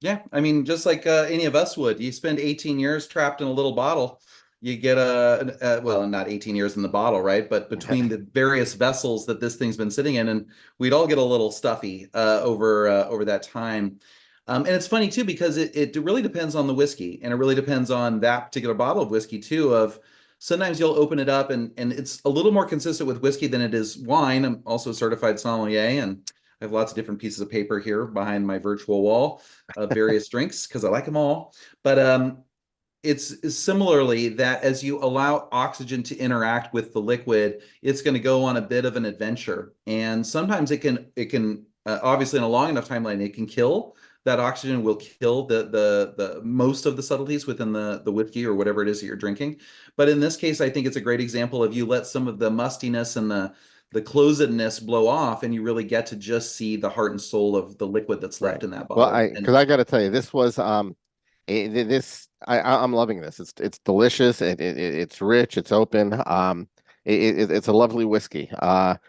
[SPEAKER 2] Yeah, I mean, just like any of us would. You spend 18 years trapped in a little bottle. You get well, not 18 years in the bottle, right? But between the various vessels that this thing's been sitting in, and we'd all get a little stuffy over that time. And it's funny too because it really depends on the whiskey, and it really depends on that particular bottle of whiskey too. Of sometimes you'll open it up, and it's a little more consistent with whiskey than it is wine. I'm also a certified sommelier, and I have lots of different pieces of paper here behind my virtual wall of various drinks because I like them all. But it's similarly that as you allow oxygen to interact with the liquid, it's going to go on a bit of an adventure. And sometimes it can obviously in a long enough timeline it can kill. That oxygen will kill the most of the subtleties within the whiskey or whatever it is that you're drinking. But in this case, I think it's a great example of you let some of the mustiness and the closedness blow off, and you really get to just see the heart and soul of the liquid that's
[SPEAKER 1] Right.
[SPEAKER 2] left in that
[SPEAKER 1] Well,
[SPEAKER 2] bottle.
[SPEAKER 1] because
[SPEAKER 2] And
[SPEAKER 1] I got to tell you, this was this I'm loving this. It's delicious. It's rich. It's open. It's a lovely whiskey.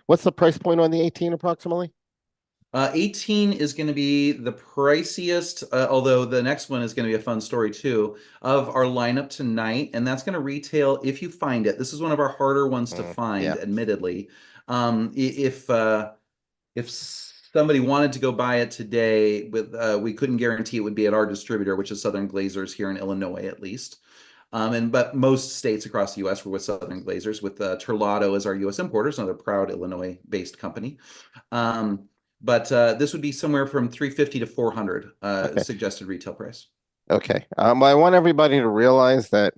[SPEAKER 1] What's the price point on the 18 approximately?
[SPEAKER 2] 18 is going to be the priciest, although the next one is going to be a fun story too, of our lineup tonight. And that's going to retail if you find it. This is one of our harder ones to find,
[SPEAKER 1] Yeah.
[SPEAKER 2] admittedly. If somebody wanted to go buy it today, we couldn't guarantee it would be at our distributor, which is Southern Glazers here in Illinois, at least. But most states across the U.S. were with Southern Glazers, with Terlato as our U.S. importers, another proud Illinois-based company. Um, but this would be somewhere from 350 to 400
[SPEAKER 1] Okay.
[SPEAKER 2] suggested retail price.
[SPEAKER 1] Okay. I want everybody to realize that,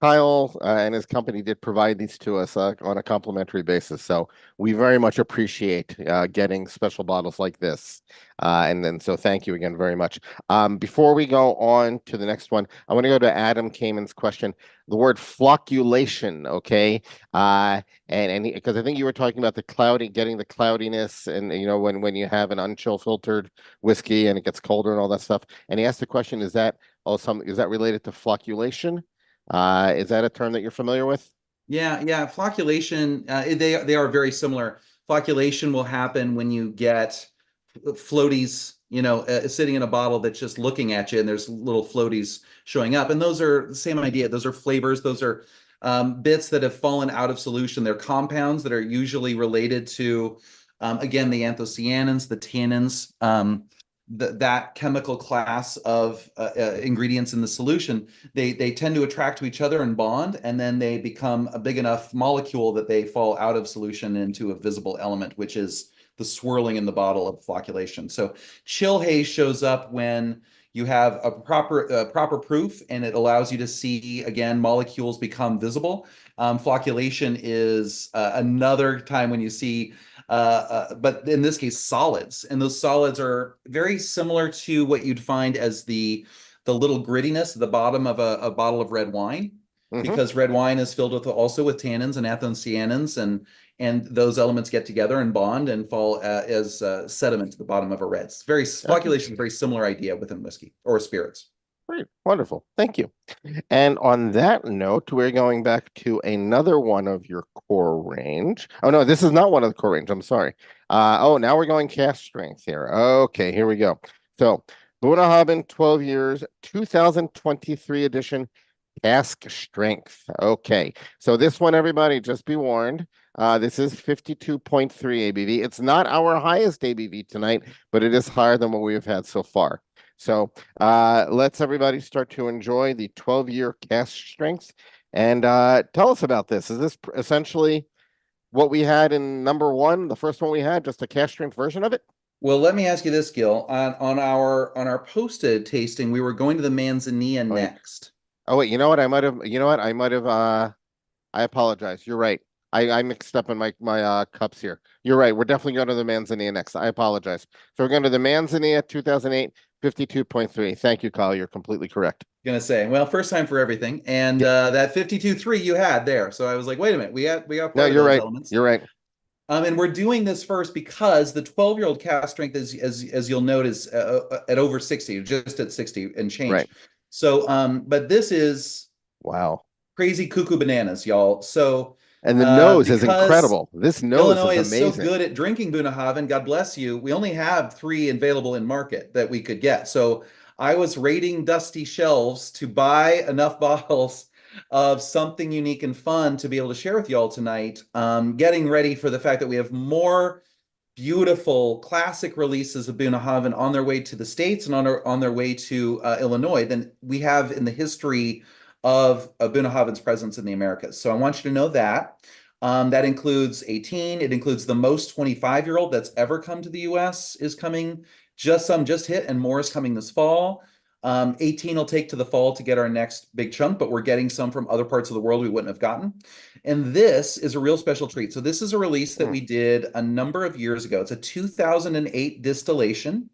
[SPEAKER 1] Kyle and his company did provide these to us on a complimentary basis. So we very much appreciate getting special bottles like this. And then, so thank you again very much. Before we go on to the next one, I want to go to Adam Kamen's question. The word flocculation, okay? And because I think you were talking about getting the cloudiness, and when you have an unchill filtered whiskey and it gets colder and all that stuff. And he asked the question, is that related to flocculation? Is that a term that you're familiar with?
[SPEAKER 2] Yeah. Flocculation, they are very similar. Flocculation will happen when you get floaties, sitting in a bottle that's just looking at you, and there's little floaties showing up. And those are the same idea. Those are flavors. Those are bits that have fallen out of solution. They're compounds that are usually related to, again, the anthocyanins, the tannins. That chemical class of ingredients in the solution, they tend to attract to each other and bond, and then they become a big enough molecule that they fall out of solution into a visible element, which is the swirling in the bottle of flocculation. So chill haze shows up when you have a proper proof, and it allows you to see again molecules become visible. Flocculation is another time when you see but in this case, solids. And those solids are very similar to what you'd find as the little grittiness at the bottom of a bottle of red wine,
[SPEAKER 1] Hmm.
[SPEAKER 2] because red wine is filled with also with tannins and anthocyanins, and those elements get together and bond and fall as sediment to the bottom of a red.
[SPEAKER 1] Okay.
[SPEAKER 2] Flocculation is a very similar idea within whiskey or spirits.
[SPEAKER 1] Great. Wonderful. Thank you. And on that note, we're going back to another one of your core range. Oh, no, this is not one of the core range. I'm sorry. Now we're going cast strength here. Okay, here we go. So, Bunnahabhain, 12 years, 2023 edition, cask strength. Okay. So this one, everybody, just be warned. This is 52.3 ABV. It's not our highest ABV tonight, but it is higher than what we have had so far. So let's everybody start to enjoy the 12-year cask strength. And tell us about this. Is this essentially what we had in number one, the first one we had, just a cask strength version of it?
[SPEAKER 2] Well, let me ask you this, Gil. On our posted tasting, we were going to the Manzanilla
[SPEAKER 1] Oh, wait.
[SPEAKER 2] next.
[SPEAKER 1] Oh, wait. I apologize. You're right. I mixed up in my cups here. You're right. We're definitely going to the Manzanilla next. I apologize. So we're going to the Manzanilla 2008 52.3. Thank you, Kyle. You're completely correct.
[SPEAKER 2] Gonna say, well, first time for everything, and
[SPEAKER 1] Yeah.
[SPEAKER 2] that 52.3 you had there. So I was like, wait a minute, we got
[SPEAKER 1] No,
[SPEAKER 2] part of
[SPEAKER 1] you're
[SPEAKER 2] those
[SPEAKER 1] right.
[SPEAKER 2] elements.
[SPEAKER 1] You're right.
[SPEAKER 2] And we're doing this first because the 12-year-old cask strength is, as you'll note, is at over 60, just at 60 and
[SPEAKER 1] Right.
[SPEAKER 2] change. So, but this is
[SPEAKER 1] Wow.
[SPEAKER 2] crazy cuckoo bananas, y'all. So,
[SPEAKER 1] And the nose is
[SPEAKER 2] because
[SPEAKER 1] incredible. This nose is
[SPEAKER 2] Illinois is so
[SPEAKER 1] amazing.
[SPEAKER 2] good at drinking Bunnahabhain, God bless you, we only have three available in market that we could get. So I was raiding dusty shelves to buy enough bottles of something unique and fun to be able to share with y'all tonight. Getting ready for the fact that we have more beautiful classic releases of Bunnahabhain on their way to the States and on their way to Illinois than we have in the history of Bunnahabhain's presence in the Americas. So I want you to know that. That includes 18. It includes the most 25-year-old that's ever come to the US is coming. Just hit, and more is coming this fall. 18 will take to the fall to get our next big chunk, but we're getting some from other parts of the world we wouldn't have gotten. And this is a real special treat. So this is a release that
[SPEAKER 1] Mm,
[SPEAKER 2] we did a number of years ago. It's a 2008 distillation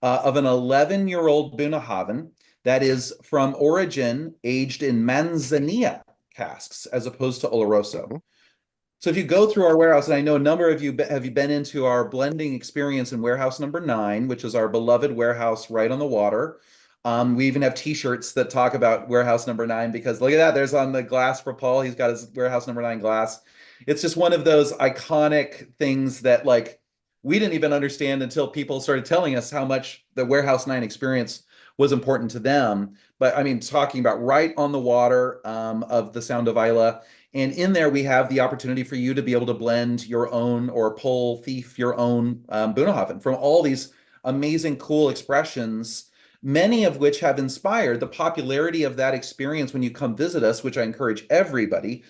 [SPEAKER 2] of an 11-year-old Bunnahabhain that is from origin aged in Manzanilla casks as opposed to Oloroso.
[SPEAKER 1] mhm.
[SPEAKER 2] So if you go through our warehouse, and I know a number of you have you been into our blending experience in warehouse number 9, which is our beloved warehouse right on the water. We even have T-shirts that talk about warehouse number 9 because look at that. There's on the glass for Paul. He's got his warehouse number 9 glass. It's just one of those iconic things that like we didn't even understand until people started telling us how much the warehouse 9 experience was important to them. But I mean, talking about right on the water of the Sound of Isla. And in there, we have the opportunity for you to be able to blend your own or pull thief your own Bunnahabhain from all these amazing, cool expressions, many of which have inspired the popularity of that experience when you come visit us, which I encourage everybody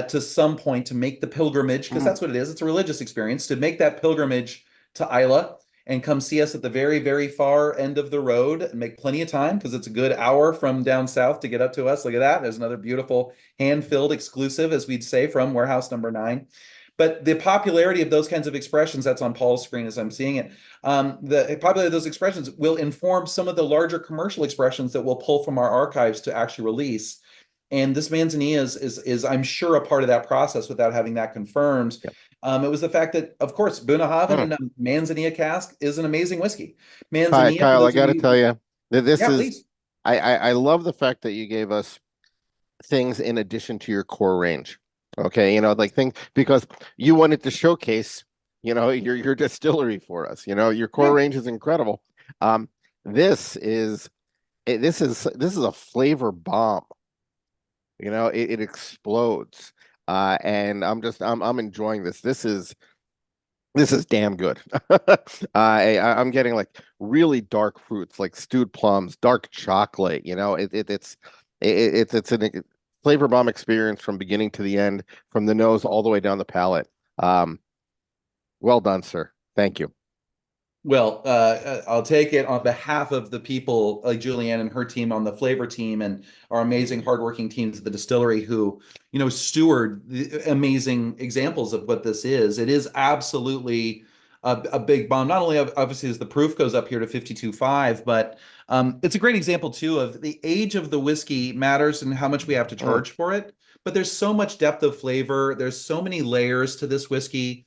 [SPEAKER 2] to some point to make the pilgrimage, because
[SPEAKER 1] Mm.
[SPEAKER 2] that's what it is. It's a religious experience to make that pilgrimage to Isla and come see us at the very, very far end of the road and make plenty of time because it's a good hour from down south to get up to us. Look at that. There's another beautiful hand-filled exclusive, as we'd say, from warehouse number 9. But the popularity of those kinds of expressions, that's on Paul's screen as I'm seeing it, the popularity of those expressions will inform some of the larger commercial expressions that we'll pull from our archives to actually release. And this Manzanilla is I'm sure a part of that process without having that confirmed.
[SPEAKER 1] Yep.
[SPEAKER 2] It was the fact that, of course, Bunnahabhain
[SPEAKER 1] Mm.
[SPEAKER 2] and a Manzanilla cask is an amazing whiskey. Manzanilla, for
[SPEAKER 1] Kyle, I
[SPEAKER 2] those of
[SPEAKER 1] got to tell
[SPEAKER 2] you,
[SPEAKER 1] you that this
[SPEAKER 2] yeah,
[SPEAKER 1] is,
[SPEAKER 2] please.
[SPEAKER 1] I love the fact that you gave us things in addition to your core range. Okay, like things because you wanted to showcase, your distillery for us. Your core
[SPEAKER 2] Yeah.
[SPEAKER 1] range is incredible. Um, this is this is a flavor bomb. It explodes. And I'm enjoying this. This is damn good. I'm getting like really dark fruits, like stewed plums, dark chocolate. It's a flavor bomb experience from beginning to the end, from the nose all the way down the palate. Um, well done, sir. Thank you.
[SPEAKER 2] Well, I'll take it on behalf of the people like Julianne and her team on the flavor team and our amazing hardworking teams at the distillery who, steward the amazing examples of what this is. It is absolutely a big bomb. Not only obviously as the proof goes up here to 52.5, but it's a great example too of the age of the whiskey matters and how much we have to
[SPEAKER 1] Mm,
[SPEAKER 2] charge for it. But there's so much depth of flavor. There's so many layers to this whiskey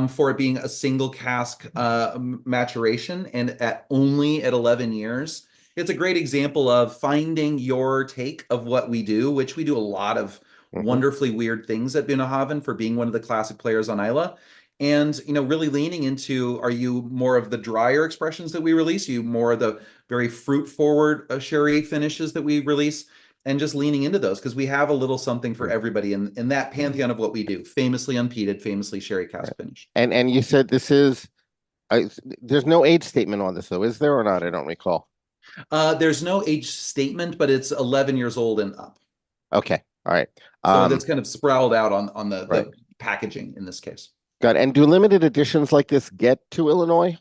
[SPEAKER 2] for it being a single cask maturation and only at 11 years. It's a great example of finding your take of what we do, which we do a lot of
[SPEAKER 1] mhm.
[SPEAKER 2] wonderfully weird things at Bunnahabhain for being one of the classic players on Isla. And really leaning into, are you more of the drier expressions that we release? Are you more of the very fruit forward sherry finishes that we release? And just leaning into those because we have a little something for
[SPEAKER 1] Mm.
[SPEAKER 2] everybody in that pantheon of what we do. Famously unpeated, famously sherry cask finish.
[SPEAKER 1] And you said there's no age statement on this though, is there or not? I don't recall.
[SPEAKER 2] There's no age statement, but it's 11 years old and up.
[SPEAKER 1] Okay, all right.
[SPEAKER 2] So
[SPEAKER 1] Um,
[SPEAKER 2] that's kind of sprawled out on
[SPEAKER 1] right.
[SPEAKER 2] the packaging in this case.
[SPEAKER 1] Got it. And do limited editions like this get to Illinois?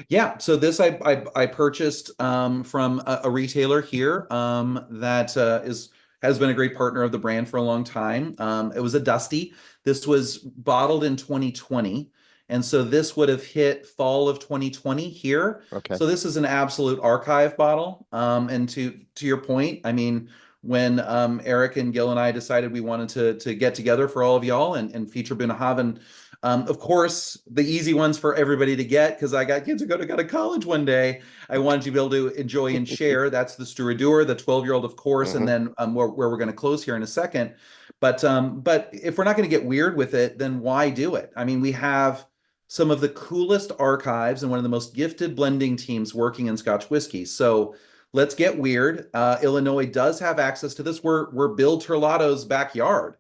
[SPEAKER 2] Yeah, so this I purchased from a retailer here that is has been a great partner of the brand for a long time. It was a Dusty. This was bottled in 2020, and so this would have hit fall of 2020 here.
[SPEAKER 1] Okay.
[SPEAKER 2] So this is an absolute archive bottle. And to your point, I mean, when Eric and Gil and I decided we wanted to get together for all of y'all and feature Bunnahabhain Of course, the easy ones for everybody to get because I got kids who go to college one day. I wanted you to be able to enjoy and share. That's the Sturadur, the 12-year-old, of course, and
[SPEAKER 1] Hmm.
[SPEAKER 2] then where we're going to close here in a second. But if we're not going to get weird with it, then why do it? I mean, we have some of the coolest archives and one of the most gifted blending teams working in Scotch whiskey. So let's get weird. Illinois does have access to this. We're Bill Terlato's backyard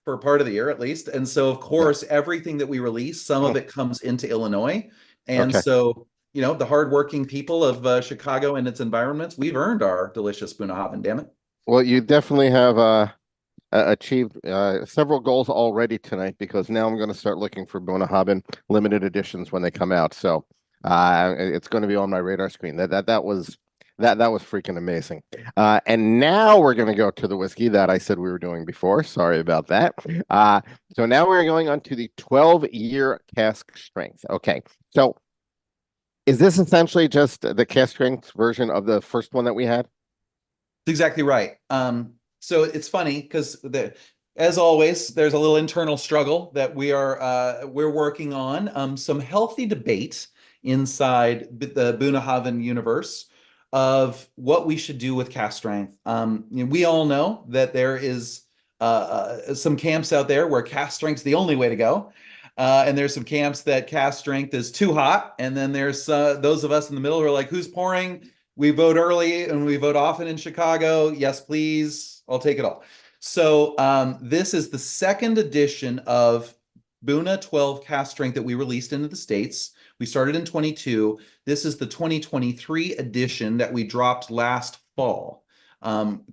[SPEAKER 2] for part of the year at least. And so, of
[SPEAKER 1] Yeah.
[SPEAKER 2] course, everything that we release, some of
[SPEAKER 1] Mm.
[SPEAKER 2] it comes into Illinois. And
[SPEAKER 1] Okay.
[SPEAKER 2] so, the hardworking people of Chicago and its environments, we've earned our delicious Bunnahabhain, damn it.
[SPEAKER 1] Well, you definitely have achieved several goals already tonight because now I'm going to start looking for Bunnahabhain limited editions when they come out. So it's going to be on my radar screen. That was freaking amazing. And now we're going to go to the whiskey that I said we were doing before. Sorry about that. So now we're going on to the 12-year cask strength. Okay. So is this essentially just the cask strength version of the first one that we had?
[SPEAKER 2] That's exactly right. So it's funny because as always, there's a little internal struggle that we're working on. Some healthy debate inside the Bunnahabhain universe of what we should do with cast strength. We all know that there is some camps out there where cast strength's the only way to go. And there's some camps that cast strength is too hot. And then there's those of us in the middle who are like, who's pouring? We vote early and we vote often in Chicago. Yes, please. I'll take it all. So this is the second edition of Buna 12 cast strength that we released into the States. We started in 22. This is the 2023 edition that we dropped last fall,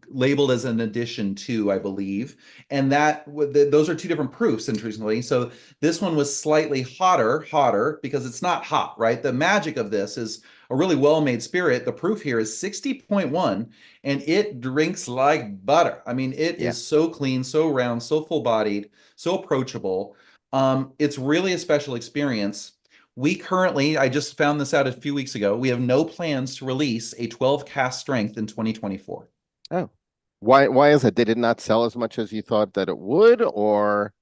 [SPEAKER 2] labeled as an edition two, I believe. And those are two different proofs, interestingly. So this one was slightly hotter because it's not hot, right? The magic of this is a really well-made spirit. The proof here is 60.1 and it drinks like butter. I mean, it
[SPEAKER 1] Yeah.
[SPEAKER 2] is so clean, so round, so full-bodied, so approachable. It's really a special experience. I just found this out a few weeks ago. We have no plans to release a 12 cast strength in 2024.
[SPEAKER 1] Oh. Why is it? Did it not sell as much as you thought that it would? Or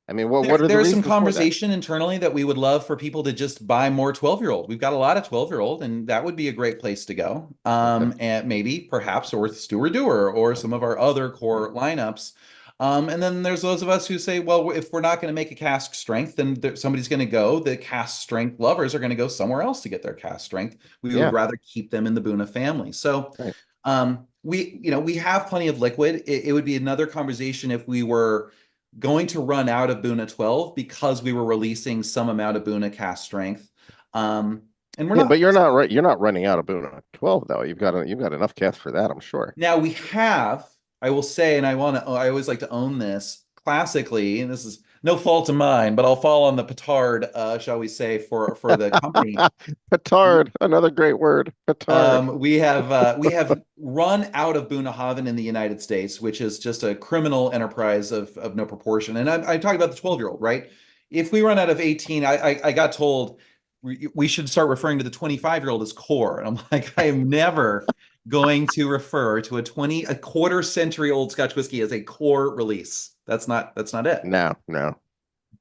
[SPEAKER 1] I mean, what are the
[SPEAKER 2] There's some
[SPEAKER 1] reasons for that?
[SPEAKER 2] conversation internally that we would love for people to just buy more 12-year-old. We've got a lot of 12-year-old, and that would be a great place to go.
[SPEAKER 1] Okay.
[SPEAKER 2] And maybe perhaps or Stewart Doer or some of our other core lineups. And then there's those of us who say, well, if we're not going to make a cask strength, then somebody's going to go. The cask strength lovers are going to go somewhere else to get their cask strength. We would
[SPEAKER 1] Yeah.
[SPEAKER 2] rather keep them in the Buna family. So
[SPEAKER 1] Right.
[SPEAKER 2] we have plenty of liquid. It would be another conversation if we were going to run out of Buna 12 because we were releasing some amount of Buna cast strength. And we're
[SPEAKER 1] Yeah, but
[SPEAKER 2] not.
[SPEAKER 1] you're not right. You're not running out of Boone at 12 though. You've got enough cast for that, I'm sure.
[SPEAKER 2] Now we have, I will say, and I always like to own this classically, and this is no fault of mine, but I'll fall on the petard, shall we say, for the company.
[SPEAKER 1] Petard, another great word. Petard.
[SPEAKER 2] We have run out of Bunnahabhain in the United States, which is just a criminal enterprise of no proportion. And I'm talking about the 12-year-old, right? If we run out of 18, I got told we should start referring to the 25-year-old as core. And I'm like, I am never going to refer to a quarter century old Scotch whiskey as a core release. That's not it.
[SPEAKER 1] No, no.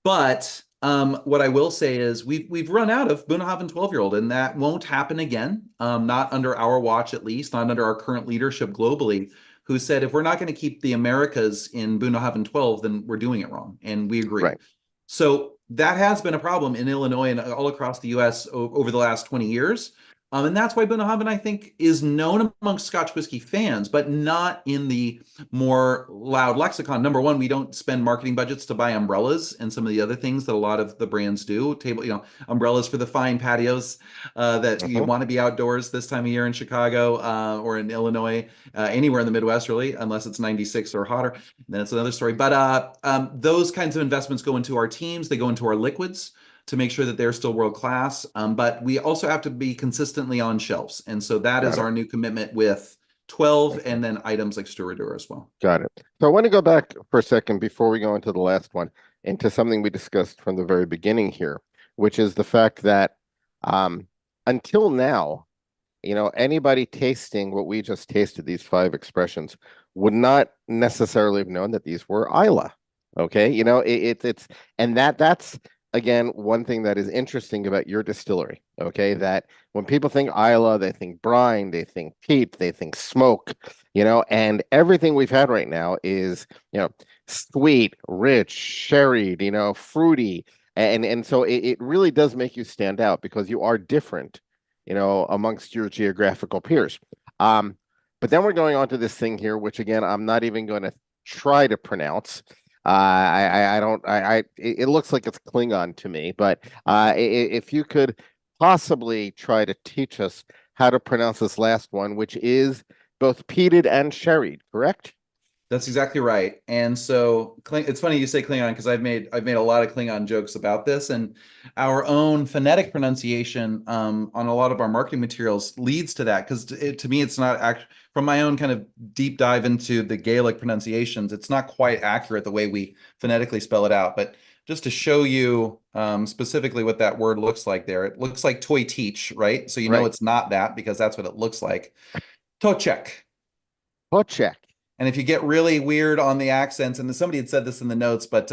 [SPEAKER 2] But what I will say is we've run out of Bunnahabhain 12-year-old, and that won't happen again. Not under our watch, at least, not under our current leadership globally, who said if we're not going to keep the Americas in Bunnahabhain 12, then we're doing it wrong. And we agree.
[SPEAKER 1] Right.
[SPEAKER 2] So that has been a problem in Illinois and all across the US over the last 20 years. And that's why Bunnahabhain, I think, is known amongst Scotch whiskey fans, but not in the more loud lexicon. Number one, we don't spend marketing budgets to buy umbrellas and some of the other things that a lot of the brands do. Umbrellas for the fine patios that you
[SPEAKER 1] Uh-huh.
[SPEAKER 2] want to be outdoors this time of year in Chicago or in Illinois, anywhere in the Midwest, really, unless it's 96 or hotter. Then it's another story. But those kinds of investments go into our teams. They go into our liquids to make sure that they're still world class. But we also have to be consistently on shelves. And so that is
[SPEAKER 1] Got it.
[SPEAKER 2] our new commitment with 12
[SPEAKER 1] Okay.
[SPEAKER 2] and then items like Stewardura as well.
[SPEAKER 1] Got it. So I want to go back for a second before we go into the last one, into something we discussed from the very beginning here, which is the fact that until now, anybody tasting what we just tasted, these five expressions, would not necessarily have known that these were Isla. Okay, it's and that's again, one thing that is interesting about your distillery, okay, that when people think Isla, they think brine, they think peat, they think smoke, and everything we've had right now is, sweet, rich, sherried, fruity. And so it really does make you stand out because you are different, amongst your geographical peers. Um, but then we're going on to this thing here, which again, I'm not even going to try to pronounce. I don't it looks like it's Klingon to me, but if you could possibly try to teach us how to pronounce this last one, which is both peated and sherried, correct?
[SPEAKER 2] That's exactly right. And so it's funny you say Klingon because I've made a lot of Klingon jokes about this, and our own phonetic pronunciation on a lot of our marketing materials leads to that. Because to me, it's not from my own kind of deep dive into the Gaelic pronunciations, it's not quite accurate the way we phonetically spell it out. But just to show you specifically what that word looks like there, it looks like toy teach, right? So you know
[SPEAKER 1] Right.
[SPEAKER 2] it's not that because that's what it looks like. Tochek.
[SPEAKER 1] Pochek.
[SPEAKER 2] And if you get really weird on the accents, and somebody had said this in the notes, but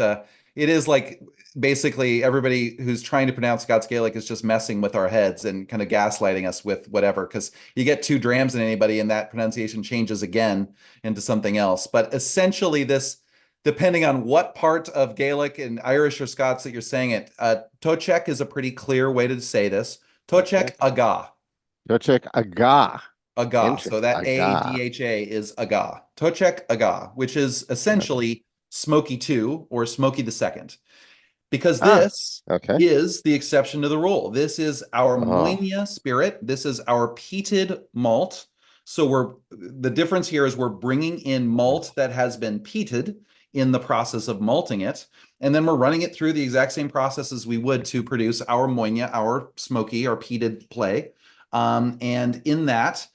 [SPEAKER 2] it is like basically everybody who's trying to pronounce Scots Gaelic is just messing with our heads and kind of gaslighting us with whatever, because you get two drams in anybody and that pronunciation changes again into something else. But essentially, this, depending on what part of Gaelic and Irish or Scots that you're saying it, Tochek is a pretty clear way to say this.
[SPEAKER 1] Okay.
[SPEAKER 2] Tochek aga.
[SPEAKER 1] Pochek aga.
[SPEAKER 2] Aga. So
[SPEAKER 1] Interesting.
[SPEAKER 2] that
[SPEAKER 1] Aga.
[SPEAKER 2] ADHA is aga. Tochek aga, which is essentially Smoky 2 or Smoky the Second. Because
[SPEAKER 1] Ah,
[SPEAKER 2] this
[SPEAKER 1] okay.
[SPEAKER 2] is the exception to the rule. This is our
[SPEAKER 1] Oh,
[SPEAKER 2] Moinia spirit. This is our peated malt. So the difference here is we're bringing in malt that has been peated in the process of malting it, and then we're running it through the exact same process as we would to produce our Moinia, our smoky, our peated play. And in that,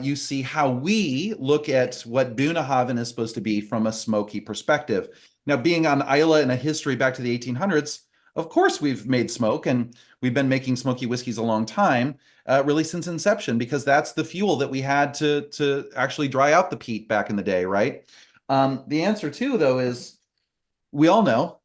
[SPEAKER 2] you see how we look at what Bunnahabhain is supposed to be from a smoky perspective. Now, being on Isla in a history back to the 1800s, of course, we've made smoke and we've been making smoky whiskeys a long time, really since inception, because that's the fuel that we had to actually dry out the peat back in the day, right? The answer, too, though, is we all know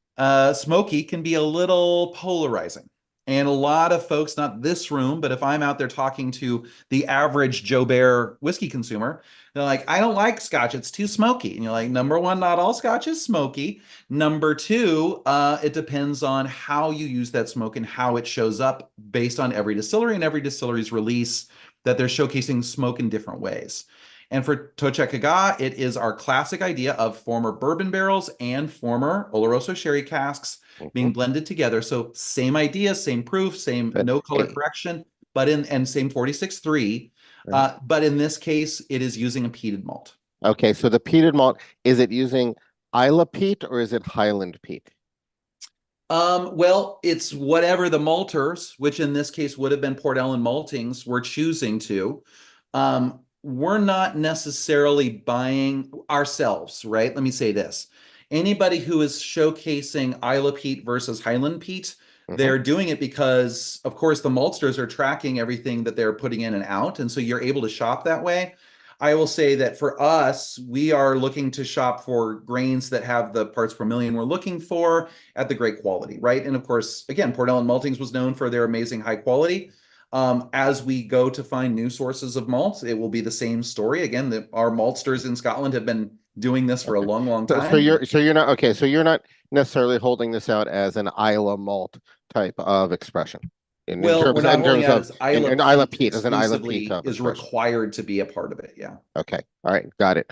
[SPEAKER 2] smoky can be a little polarizing. And a lot of folks, not this room, but if I'm out there talking to the average Joe Bear whiskey consumer, they're like, I don't like scotch. It's too smoky. And you're like, number one, not all scotch is smoky. Number two, it depends on how you use that smoke and how it shows up based on every distillery and every distillery's release that they're showcasing smoke in different ways. And for Tochekaga, it is our classic idea of former bourbon barrels and former Oloroso sherry casks being
[SPEAKER 1] mhm.
[SPEAKER 2] blended together. So same idea, same proof, same
[SPEAKER 1] But,
[SPEAKER 2] no color correction, but and same 46.3.
[SPEAKER 1] right.
[SPEAKER 2] But in this case, it is using a peated malt.
[SPEAKER 1] Okay, so the peated malt, is it using Isla peat or is it Highland peat?
[SPEAKER 2] Well, it's whatever the malters, which in this case would have been Port Ellen maltings, we're choosing to. We're not necessarily buying ourselves, right? Let me say this. Anybody who is showcasing Isla peat versus Highland peat,
[SPEAKER 1] Hmm.
[SPEAKER 2] they're doing it because, of course, the maltsters are tracking everything that they're putting in and out. And so you're able to shop that way. I will say that for us, we are looking to shop for grains that have the parts per million we're looking for at the great quality, right? And of course, again, Port Ellen Maltings was known for their amazing high quality. As we go to find new sources of malt, it will be the same story. Again, our maltsters in Scotland have been doing this for a
[SPEAKER 1] Okay.
[SPEAKER 2] long, long
[SPEAKER 1] So
[SPEAKER 2] time.
[SPEAKER 1] you're not okay, so you're not necessarily holding this out as an Isla malt type of expression in
[SPEAKER 2] Well, we're
[SPEAKER 1] terms
[SPEAKER 2] not
[SPEAKER 1] in
[SPEAKER 2] holding
[SPEAKER 1] terms
[SPEAKER 2] out
[SPEAKER 1] of
[SPEAKER 2] as Isla
[SPEAKER 1] in Isla
[SPEAKER 2] Peat
[SPEAKER 1] peat as an Isla peat
[SPEAKER 2] exclusively
[SPEAKER 1] type
[SPEAKER 2] is
[SPEAKER 1] expression.
[SPEAKER 2] required to be a part of it. Yeah.
[SPEAKER 1] Okay. All right, got it.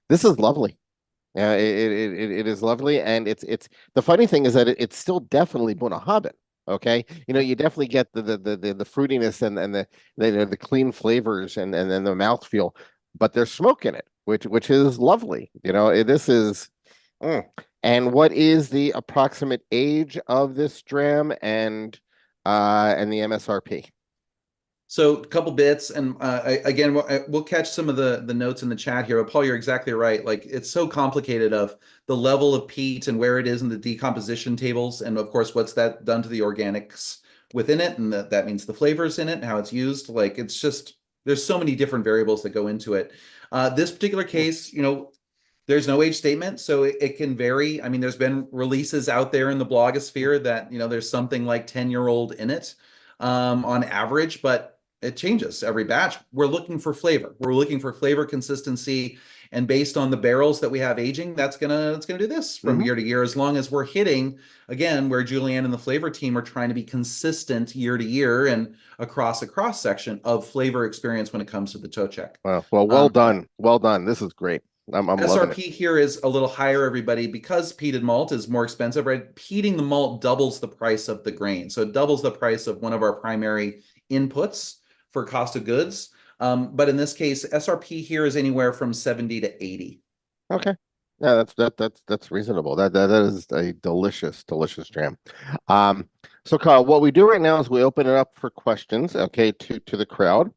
[SPEAKER 1] This is lovely. Yeah, it is lovely, and it's the funny thing is that it's still definitely Bunnahabhain. Okay, you definitely get the fruitiness and the clean flavors and then the mouthfeel, but there's smoke in it, which is lovely. This is. Mm. And what is the approximate age of this dram and the MSRP?
[SPEAKER 2] So a couple bits, and again, we'll catch some of the notes in the chat here. But Paul, you're exactly right. Like it's so complicated of the level of peat and where it is in the decomposition tables, and of course, what's that done to the organics within it, and that means the flavors in it and how it's used. Like it's just there's so many different variables that go into it. This particular case, There's no age statement, so it can vary. I mean, there's been releases out there in the blogosphere that, there's something like 10-year-old in it on average, but it changes every batch. We're looking for flavor. We're looking for flavor consistency, and based on the barrels that we have aging, it's gonna do this from
[SPEAKER 1] Hmm.
[SPEAKER 2] year to year, as long as we're hitting, again, where Julianne and the flavor team are trying to be consistent year to year and across a cross section of flavor experience when it comes to the toe check.
[SPEAKER 1] Well
[SPEAKER 2] Um,
[SPEAKER 1] done. Well done. This is great. I'm loving it.
[SPEAKER 2] SRP here is a little higher, everybody, because peated malt is more expensive, right? Peating the malt doubles the price of the grain. So it doubles the price of one of our primary inputs for cost of goods. But in this case, SRP here is anywhere from 70 to 80.
[SPEAKER 1] Okay. Yeah, that's reasonable. That is a delicious jam. So Kyle, what we do right now is we open it up for questions, okay, to the crowd.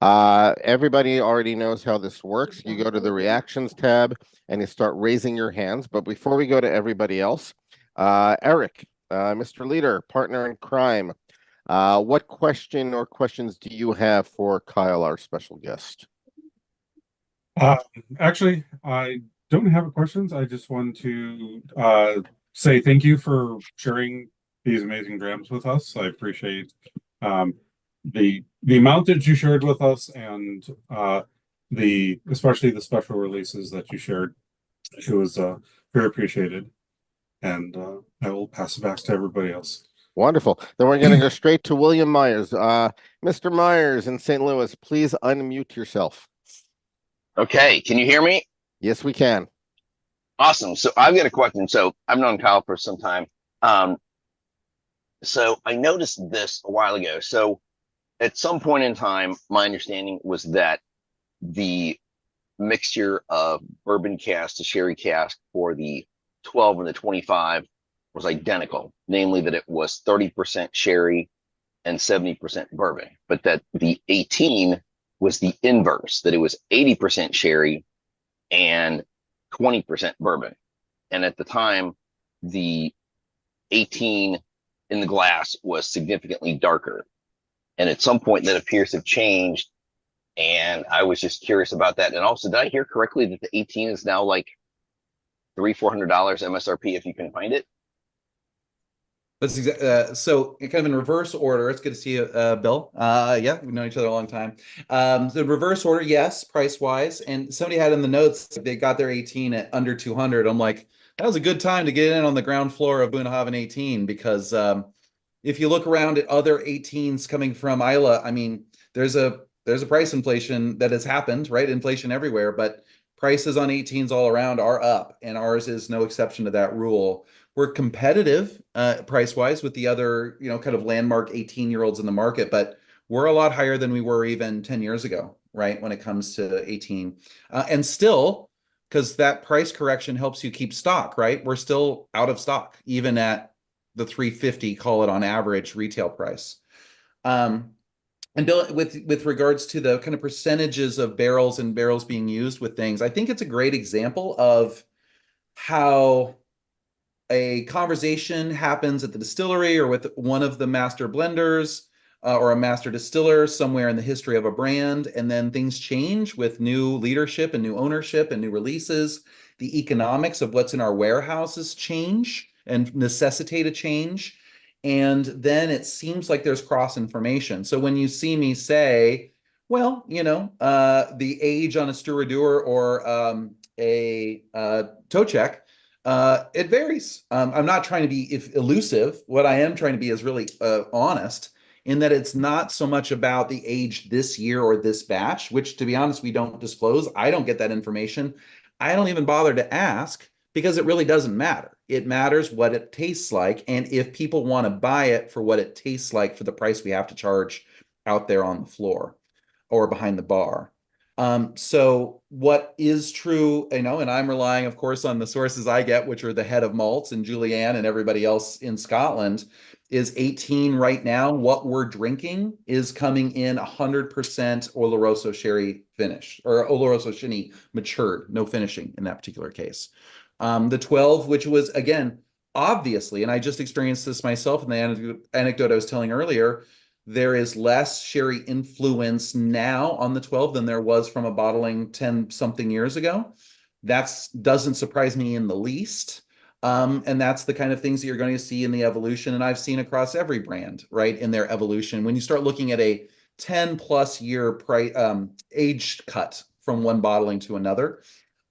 [SPEAKER 1] Everybody already knows how this works. You go to the reactions tab and you start raising your hands. But before we go to everybody else, Eric, Mr. Leader, partner in crime, what question or questions do you have for Kyle, our special guest?
[SPEAKER 3] Uh, Actually, I don't have questions. I just want to say thank you for sharing these amazing drams with us. I appreciate um, the amount that you shared with us, and the especially the special releases that you shared. It was very appreciated, and I will pass it back to everybody else.
[SPEAKER 1] Wonderful. Then we're going to go straight to William Myers. Mr. Myers in St. Louis, please unmute yourself.
[SPEAKER 4] Okay, can you hear me?
[SPEAKER 1] Yes, we can.
[SPEAKER 4] Awesome. So I've got a question. So I've known Kyle for some time. Um, so I noticed this a while ago. So at some point in time, my understanding was that the mixture of bourbon cask to sherry cask for the 12 and the 25 was identical, namely that it was 30% sherry and 70% bourbon, but that the 18 was the inverse, that it was 80% sherry and 20% bourbon. And at the time, the 18 in the glass was significantly darker. And at some point that appears to have changed. And I was just curious about that. And also, did I hear correctly that the 18 is now like $300-400 MSRP if you can find it?
[SPEAKER 2] So kind of in reverse order. It's good to see you, Bill. Yeah, we've known each other a long time. The reverse order, yes, price wise. And somebody had in the notes they got their 18 at under 200. I'm like, that was a good time to get in on the ground floor of Bunnahabhain 18, because if you look around at other 18s coming from Isla, I mean, there's a price inflation that has happened, right? Inflation everywhere, but prices on 18s all around are up, and ours is no exception to that rule. We're competitive price wise with the other, kind of landmark 18-year-olds in the market, but we're a lot higher than we were even 10 years ago, right? When it comes to 18. And still, because that price correction helps you keep stock, right? We're still out of stock, even at the 350, call it on average retail price. And Bill, with regards to the kind of percentages of barrels and barrels being used with things, I think it's a great example of how a conversation happens at the distillery or with one of the master blenders or a master distiller somewhere in the history of a brand, and then things change with new leadership and new ownership and new releases. The economics of what's in our warehouses change and necessitate a change. And then it seems like there's cross information. So when you see me say, well, the age on a Sturadur or a toe check, it varies. I'm not trying to be elusive. What I am trying to be is really honest in that it's not so much about the age this year or this batch, which, to be honest, we don't disclose. I don't get that information. I don't even bother to ask because it really doesn't matter. It matters what it tastes like, and if people want to buy it for what it tastes like for the price we have to charge out there on the floor or behind the bar. So what is true, and I'm relying, of course, on the sources I get, which are the head of malts and Julianne and everybody else in Scotland, is 18 right now. What we're drinking is coming in 100% Oloroso sherry finish, or Oloroso Shinny matured, no finishing in that particular case. The 12, which was, again, obviously, and I just experienced this myself in the anecdote I was telling earlier, there is less sherry influence now on the 12 than there was from a bottling 10 something years ago. That's doesn't surprise me in the least. And that's the kind of things that you're going to see in the evolution. And I've seen across every brand, right, in their evolution. When you start looking at a 10 plus year age cut from one bottling to another,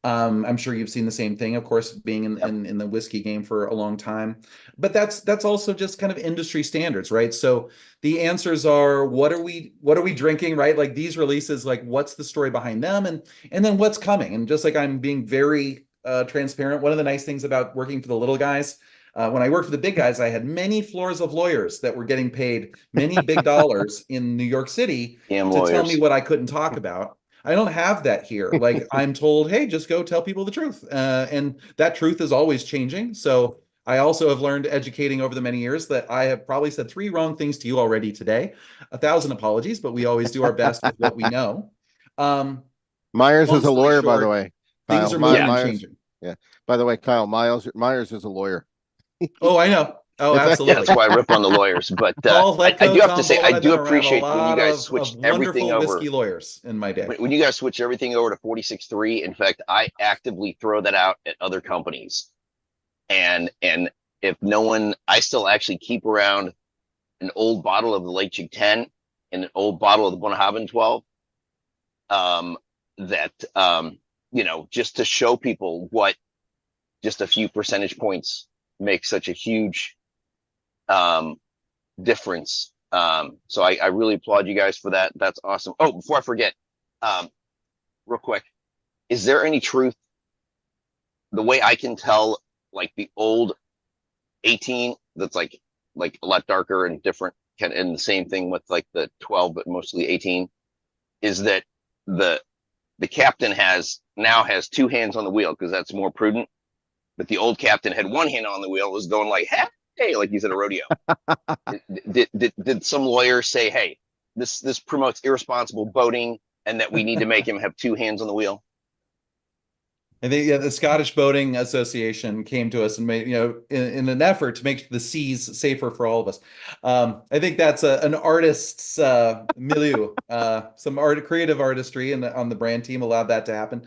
[SPEAKER 2] I'm sure you've seen the same thing, of course, being in the whiskey game for a long time. But that's also just kind of industry standards, right? So the answers are what are we drinking, right? Like these releases, like what's the story behind them, and then what's coming. And just like I'm being very transparent, one of the nice things about working for the little guys. When I worked for the big guys, I had many floors of lawyers that were getting paid many big dollars in New York City
[SPEAKER 4] Damn
[SPEAKER 2] to tell me
[SPEAKER 4] lawyers.
[SPEAKER 2] what I couldn't talk about. I don't have that here. Like I'm told, hey, just go tell people the truth. And that truth is always changing. So I also have learned educating over the many years that I have probably said 3 wrong things to you already today. 1,000 apologies, but we always do our best with what we know.
[SPEAKER 1] Myers
[SPEAKER 2] Long
[SPEAKER 1] is a
[SPEAKER 2] story
[SPEAKER 1] lawyer, by the
[SPEAKER 2] short,
[SPEAKER 1] way.
[SPEAKER 2] things
[SPEAKER 1] Kyle,
[SPEAKER 2] are moving and
[SPEAKER 1] Myers.
[SPEAKER 2] changing.
[SPEAKER 1] Yeah. By the way, Kyle, Myers is a lawyer.
[SPEAKER 2] Oh, I know. Oh,
[SPEAKER 1] It's a-
[SPEAKER 4] Yeah,
[SPEAKER 2] absolutely.
[SPEAKER 4] that's why I rip on the lawyers. But
[SPEAKER 2] Paul
[SPEAKER 4] I
[SPEAKER 2] Letko,
[SPEAKER 4] do have to
[SPEAKER 2] Tom
[SPEAKER 4] say, I
[SPEAKER 2] Boyd. I've
[SPEAKER 4] do
[SPEAKER 2] been around a
[SPEAKER 4] appreciate when you
[SPEAKER 2] lot
[SPEAKER 4] guys
[SPEAKER 2] of
[SPEAKER 4] switched everything
[SPEAKER 2] wonderful
[SPEAKER 4] over.
[SPEAKER 2] whiskey lawyers in my day.
[SPEAKER 4] When you guys switch everything over to 46.3, in fact, I actively throw that out at other companies. And if no one, I still actually keep around an old bottle of the Lake Chick 10 and an old bottle of the Bunnahabhain 12. That just to show people what just a few percentage points make such a huge difference. So I really applaud you guys for that. That's awesome. Oh, before I forget, real quick, is there any truth? The way I can tell, like the old 18, that's like a lot darker and different, and the same thing with like the 12, but mostly 18, is that the captain now has 2 hands on the wheel because that's more prudent. But the old captain had 1 hand on the wheel, was going like, hey, like he's at a rodeo. Did some lawyer say, hey, this promotes irresponsible boating and that we need to make him have 2 hands on the wheel?
[SPEAKER 2] I think the Scottish Boating Association came to us and made, in an effort to make the seas safer for all of us. I think that's an artist's milieu. Some creative artistry on the brand team allowed that to happen.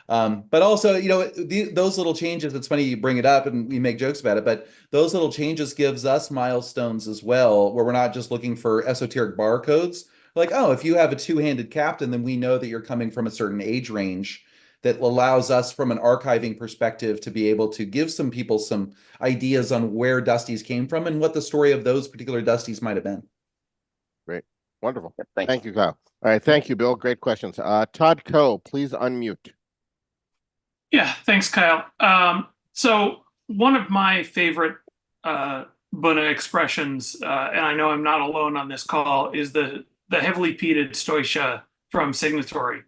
[SPEAKER 2] But also, those little changes, it's funny you bring it up and we make jokes about it, but those little changes gives us milestones as well, where we're not just looking for esoteric barcodes. Like, oh, if you have a 2-handed captain, then we know that you're coming from a certain age range that allows us from an archiving perspective to be able to give some people some ideas on where Dusties came from and what the story of those particular Dusties might have been.
[SPEAKER 1] Great. Wonderful.
[SPEAKER 4] Thank
[SPEAKER 1] you, Kyle. All right. Thank you, Bill. Great questions. Todd Coe, please unmute.
[SPEAKER 5] Yeah, thanks, Kyle. So one of my favorite Bunna expressions, and I know I'm not alone on this call, is the heavily peated Stoisha from Signatory.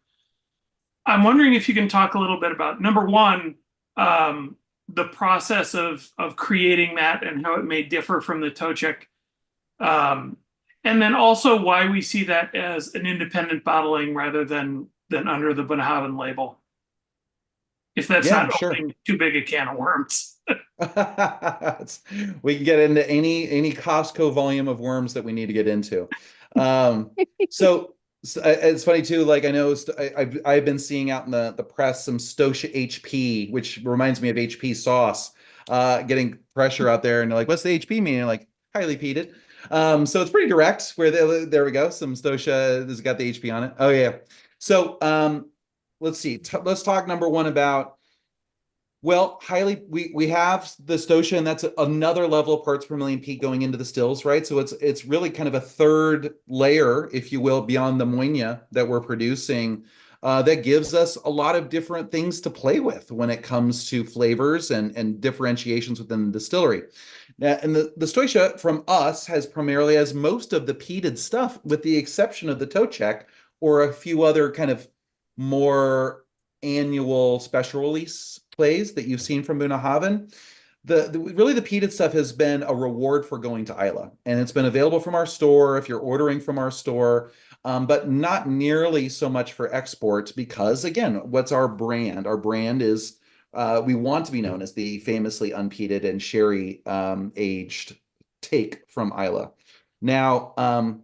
[SPEAKER 5] I'm wondering if you can talk a little bit about, number one, the process of creating that and how it may differ from the Tochek. And then also why we see that as an independent bottling rather than under the Bunnahabhain label. If that's not opening too big a can of worms.
[SPEAKER 2] We can get into any Costco volume of worms that we need to get into. So it's funny too, like I know I've been seeing out in the press some Stosha HP, which reminds me of HP sauce, getting pressure out there, and they're like, what's the HP mean? Like highly peated. So it's pretty direct where there we go. Some Stosha has got the HP on it. Oh yeah. So let's see. Let's talk number one about, well, we have the Stosha, and that's another level of parts per million peat going into the stills, right? So it's really kind of a third layer, if you will, beyond the Moynia that we're producing, that gives us a lot of different things to play with when it comes to flavors and differentiations within the distillery. And the Stoisha from us has most of the peated stuff, with the exception of the Tochek or a few other kind of more annual special release plays that you've seen from Bunnahabhain. Really the peated stuff has been a reward for going to Islay, and it's been available from our store if you're ordering from our store, but not nearly so much for export because, again, what's our brand? Our brand is we want to be known as the famously unpeated and sherry aged take from Islay. Now,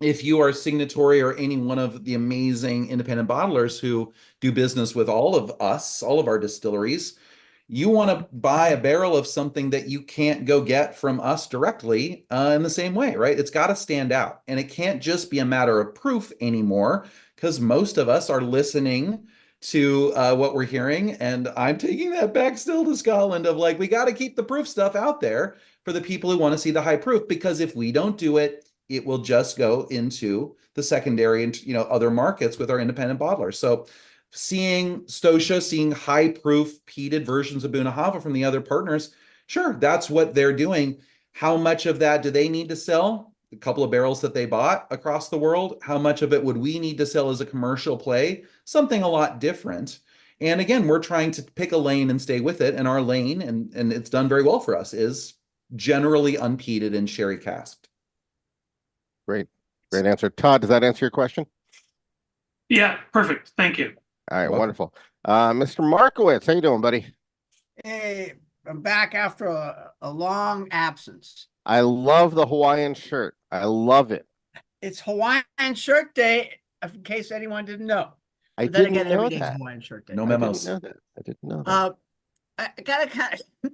[SPEAKER 2] if you are signatory or any one of the amazing independent bottlers who do business with all of us, all of our distilleries, you want to buy a barrel of something that you can't go get from us directly in the same way, right? It's got to stand out. And it can't just be a matter of proof anymore, because most of us are listening to what we're hearing. And I'm taking that back still to Scotland of like, we got to keep the proof stuff out there for the people who want to see the high proof, because if we don't do it, it will just go into the secondary and other markets with our independent bottlers. So seeing Stosha, seeing high proof peated versions of Bunnahabhain from the other partners, sure, that's what they're doing. How much of that do they need to sell? A couple of barrels that they bought across the world. How much of it would we need to sell as a commercial play? Something a lot different. And again, we're trying to pick a lane and stay with it. And our lane, and it's done very well for us, is generally unpeated and sherry casked.
[SPEAKER 1] Great answer. Todd, does that answer your question?
[SPEAKER 5] Yeah, perfect. Thank you.
[SPEAKER 1] All right, wonderful. Mr. Markowitz, how you doing, buddy?
[SPEAKER 6] Hey, I'm back after a long absence.
[SPEAKER 1] I love the Hawaiian shirt. I love it.
[SPEAKER 6] It's Hawaiian Shirt Day, in case anyone didn't know.
[SPEAKER 1] I
[SPEAKER 6] But then
[SPEAKER 1] didn't
[SPEAKER 6] again,
[SPEAKER 1] know
[SPEAKER 6] every day's
[SPEAKER 1] that.
[SPEAKER 6] Hawaiian Shirt Day.
[SPEAKER 2] No
[SPEAKER 1] I
[SPEAKER 2] memos.
[SPEAKER 1] didn't know that. I didn't know that.
[SPEAKER 6] I gotta kind of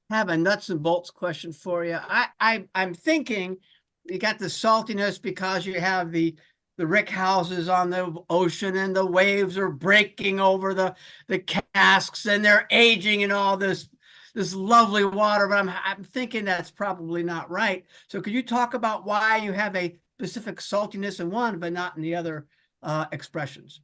[SPEAKER 6] have a nuts and bolts question for you. I'm thinking you got the saltiness because you have the rick houses on the ocean and the waves are breaking over the casks and they're aging in all this lovely water, but I'm thinking that's probably not right. So could you talk about why you have a specific saltiness in one but not in the other expressions?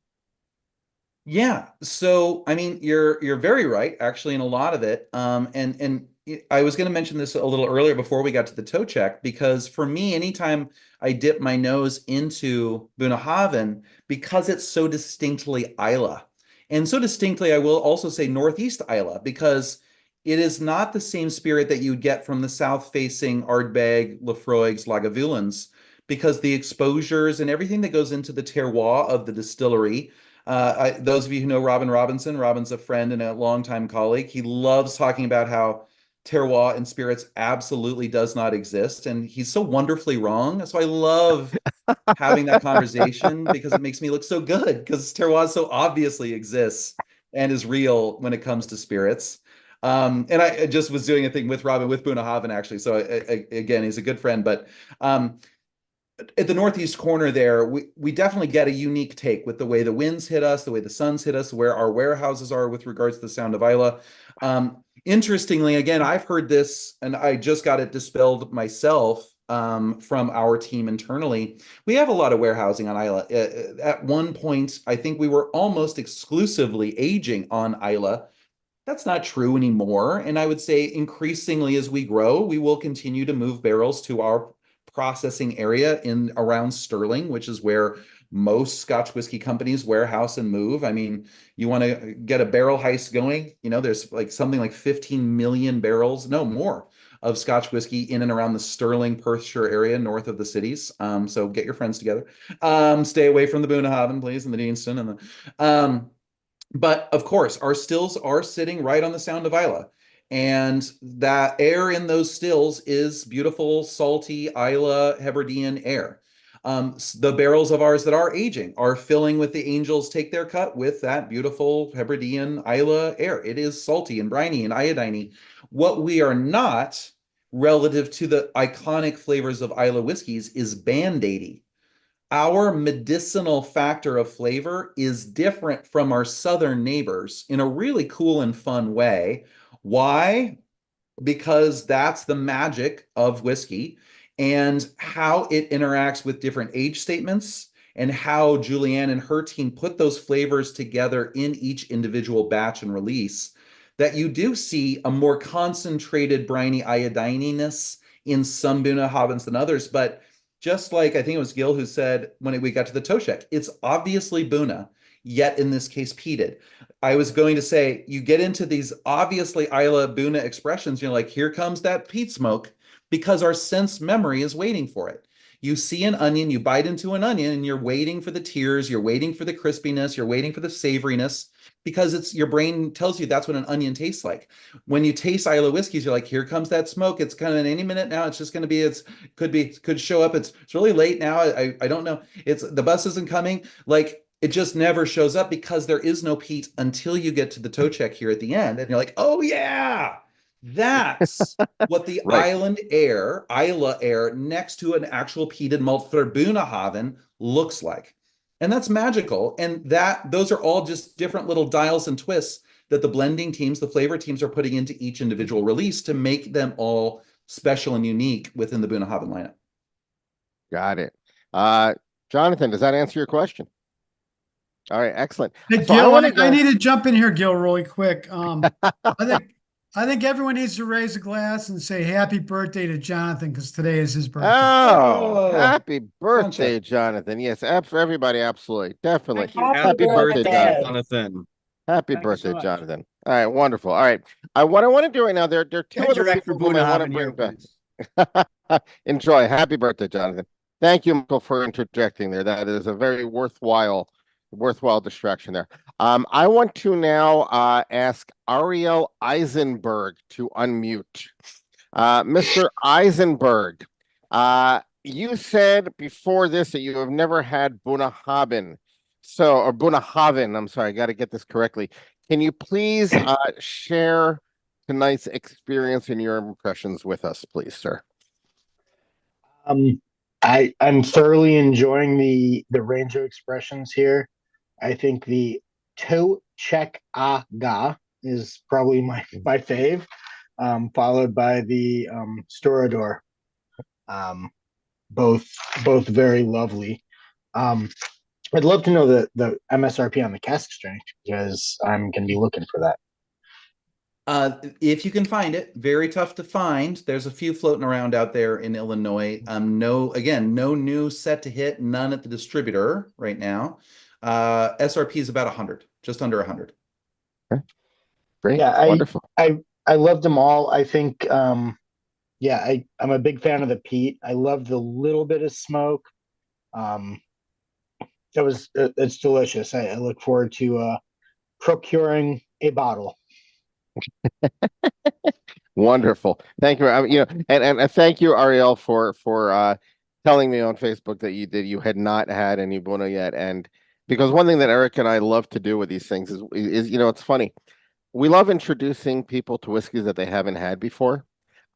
[SPEAKER 2] Yeah. So, I mean, you're very right, actually, in a lot of it. And I was going to mention this a little earlier before we got to the toe check, because for me, anytime I dip my nose into Bunnahabhain, because it's so distinctly Isla, and so distinctly, I will also say Northeast Isla, because it is not the same spirit that you would get from the south-facing Ardbeg, Laphroaigs, Lagavulins, because the exposures and everything that goes into the terroir of the distillery. Those of you who know Robin Robinson, Robin's a friend and a longtime colleague. He loves talking about how terroir and spirits absolutely does not exist. And he's so wonderfully wrong. So I love having that conversation because it makes me look so good, because terroir so obviously exists and is real when it comes to spirits. And I just was doing a thing with Robin with Bunnahabhain, actually. So again, he's a good friend. But at the northeast corner there, we definitely get a unique take with the way the winds hit us, the way the suns hit us, where our warehouses are with regards to the sound of Isla. Interestingly, again, I've heard this, and I just got it dispelled myself from our team internally. We have a lot of warehousing on Isla. At one point, I think we were almost exclusively aging on Isla. That's not true anymore. And I would say increasingly as we grow, we will continue to move barrels to our processing area in around Stirling, which is where most Scotch whiskey companies warehouse and move. I mean, you want to get a barrel heist going, there's like something like 15 million barrels, no more, of Scotch whiskey in and around the Stirling, Perthshire area north of the cities. So get your friends together. Stay away from the Bunnahabhain, please, and the Deanston and the but of course, our stills are sitting right on the Sound of Isla. And that air in those stills is beautiful, salty Isla Hebridean air. The barrels of ours that are aging are filling with the Angels Take Their Cut with that beautiful Hebridean Isla air. It is salty and briny and iodine-y. What we are not, relative to the iconic flavors of Isla whiskeys, is band-aidy. Our medicinal factor of flavor is different from our southern neighbors in a really cool and fun way. Why? Because that's the magic of whiskey and how it interacts with different age statements, and how Julianne and her team put those flavors together in each individual batch and release, that you do see a more concentrated briny iodininess in some Bunnahabhains than others. But just like I think it was Gil who said when we got to the Toshek, it's obviously Bunna, yet in this case peated. I was going to say, you get into these obviously Isla Bunna expressions, you're like, here comes that peat smoke, because our sense memory is waiting for it. You see an onion, you bite into an onion, and you're waiting for the tears, you're waiting for the crispiness, you're waiting for the savoriness, because it's your brain tells you that's what an onion tastes like. When you taste Islay whiskeys, you're like, here comes that smoke. It's kind of any minute now. It's just going to be, could show up. It's really late now. I don't know. It's the bus isn't coming. Like, it just never shows up because there is no peat until you get to the toe check here at the end. And you're like, oh yeah, that's what the
[SPEAKER 1] Right.
[SPEAKER 2] Islay air next to an actual peated malt for Bunnahabhain looks like. And that's magical. And those are all just different little dials and twists that the blending teams, the flavor teams are putting into each individual release to make them all special and unique within the Bunnahabhain lineup.
[SPEAKER 1] Got it. Jonathan, does that answer your question? All right, excellent.
[SPEAKER 7] Hey,
[SPEAKER 1] So
[SPEAKER 7] Gil,
[SPEAKER 1] wanna
[SPEAKER 7] I need to jump in here, Gil, really quick. I think everyone needs to raise a glass and say happy birthday to Jonathan because today is his birthday.
[SPEAKER 1] Oh,
[SPEAKER 2] Oh,
[SPEAKER 1] happy birthday,
[SPEAKER 2] sunshine.
[SPEAKER 1] Jonathan. Yes, for everybody, absolutely. Definitely.
[SPEAKER 6] Thank you.
[SPEAKER 1] Happy birthday,
[SPEAKER 6] birthday.
[SPEAKER 1] Jonathan. Happy
[SPEAKER 6] Thank you
[SPEAKER 1] birthday,
[SPEAKER 6] so much.
[SPEAKER 1] Jonathan. All right, wonderful. All right. What I want to do right now, there are two
[SPEAKER 6] Get
[SPEAKER 1] other
[SPEAKER 6] direct for
[SPEAKER 1] people whom I want to
[SPEAKER 6] Bunnahabhain
[SPEAKER 1] bring
[SPEAKER 6] here,
[SPEAKER 1] back.
[SPEAKER 6] please.
[SPEAKER 1] Enjoy. Happy birthday, Jonathan. Thank you, Michael, for interjecting there. That is a very worthwhile distraction there. I want to now ask Ariel Eisenberg to unmute. Mr. Eisenberg, you said before this that you have never had Bunnahabhain. Or Bunnahabhain, I'm sorry, I got to get this correctly. Can you please share tonight's experience and your impressions with us, please, sir?
[SPEAKER 8] I'm thoroughly enjoying the range of expressions here. I think the toe check ga is probably my fave, followed by the Storador. Both very lovely. I'd love to know the MSRP on the cask strength because I'm going to be looking for that.
[SPEAKER 2] If you can find it, very tough to find. There's a few floating around out there in Illinois. No new set to hit, none at the distributor right now. SRP is about 100, just under 100.
[SPEAKER 1] Okay. Great.
[SPEAKER 8] Yeah,
[SPEAKER 1] Wonderful.
[SPEAKER 8] I loved them all. I think, I'm a big fan of the peat. I love the little bit of smoke. It's delicious. I look forward to procuring a bottle.
[SPEAKER 1] Wonderful. Thank you. And thank you, Ariel, for telling me on Facebook that you had not had any Bunna yet. And because one thing that Eric and I love to do with these things is it's funny. We love introducing people to whiskeys that they haven't had before.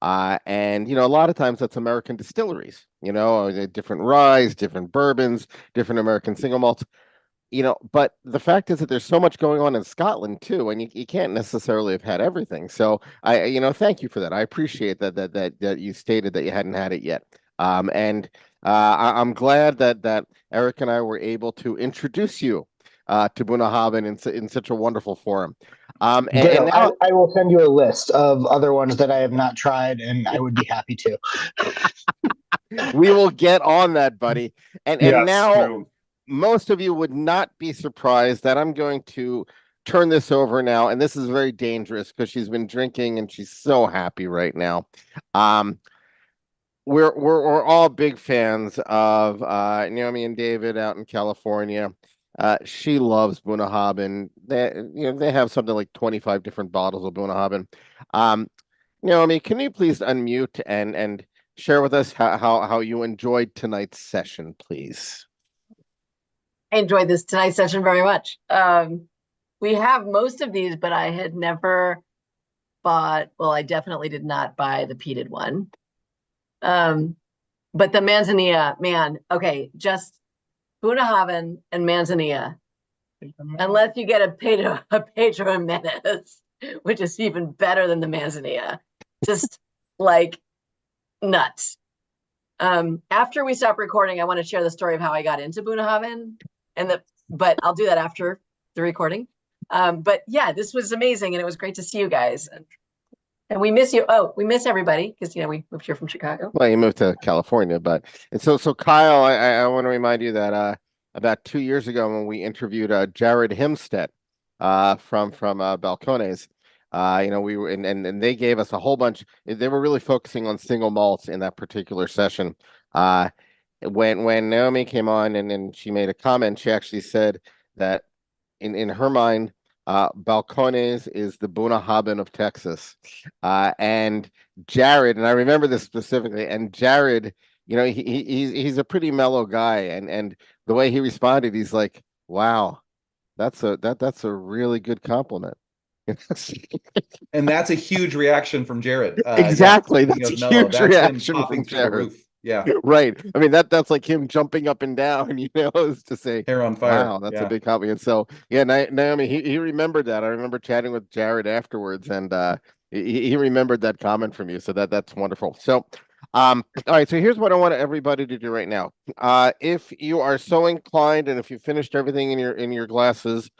[SPEAKER 1] And a lot of times that's American distilleries, different rye, different bourbons, different American single malts. But the fact is that there's so much going on in Scotland too, and you can't necessarily have had everything. So thank you for that. I appreciate that you stated that you hadn't had it yet. I'm glad that Eric and I were able to introduce you to Bunnahabhain in such a wonderful forum. And now
[SPEAKER 8] I will send you a list of other ones that I have not tried, and I would be happy to.
[SPEAKER 1] We will get on that, buddy. And
[SPEAKER 3] Yes,
[SPEAKER 1] now.
[SPEAKER 3] true.
[SPEAKER 1] Most of you would not be surprised that I'm going to turn this over now, and this is very dangerous because she's been drinking and she's so happy right now. We're all big fans of Naomi and David out in California. She loves Bunnahabhain. They have something like 25 different bottles of Bunnahabhain. Naomi, can you please unmute and share with us how you enjoyed tonight's session, please?
[SPEAKER 9] I enjoyed tonight's session very much. We have most of these, but I had never bought, I definitely did not buy the peated one. But the Manzanilla, man, okay, just Bunnahabhain and Manzanilla. Unless you get a Pedro Jimenez, which is even better than the Manzanilla. Just like nuts. After we stop recording, I want to share the story of how I got into Bunnahabhain. But I'll do that after the recording. But yeah, this was amazing, and it was great to see you guys. And we miss you. Oh, we miss everybody because we moved here from Chicago.
[SPEAKER 1] Well, you moved to California, and so Kyle, I want to remind you that about 2 years ago when we interviewed Jared Himstead from Balcones, we were and they gave us a whole bunch. They were really focusing on single malts in that particular session. when Naomi came on and she made a comment, she actually said that in her mind, Balcones is the Bunnahabhain of Texas. And Jared, and I remember this specifically, and Jared, he's a pretty mellow guy, and the way he responded, he's like, "Wow, that's a really good compliment."
[SPEAKER 2] And that's a huge reaction from Jared.
[SPEAKER 1] Exactly,
[SPEAKER 2] Speaking
[SPEAKER 1] that's
[SPEAKER 2] of
[SPEAKER 1] a
[SPEAKER 2] mellow,
[SPEAKER 1] huge
[SPEAKER 2] that's him
[SPEAKER 1] reaction
[SPEAKER 2] popping
[SPEAKER 1] from
[SPEAKER 2] through the
[SPEAKER 1] Jared.
[SPEAKER 2] roof. Yeah,
[SPEAKER 1] Right. I mean, that's like him jumping up and down, is to say,
[SPEAKER 2] hair on fire.
[SPEAKER 1] wow, that's a
[SPEAKER 2] Yeah.
[SPEAKER 1] big compliment. So yeah, Naomi, he remembered that. I remember chatting with Jared afterwards, and he remembered that comment from you. So that's wonderful. So all right, so here's what I want everybody to do right now. If you are so inclined, and if you finished everything in your glasses,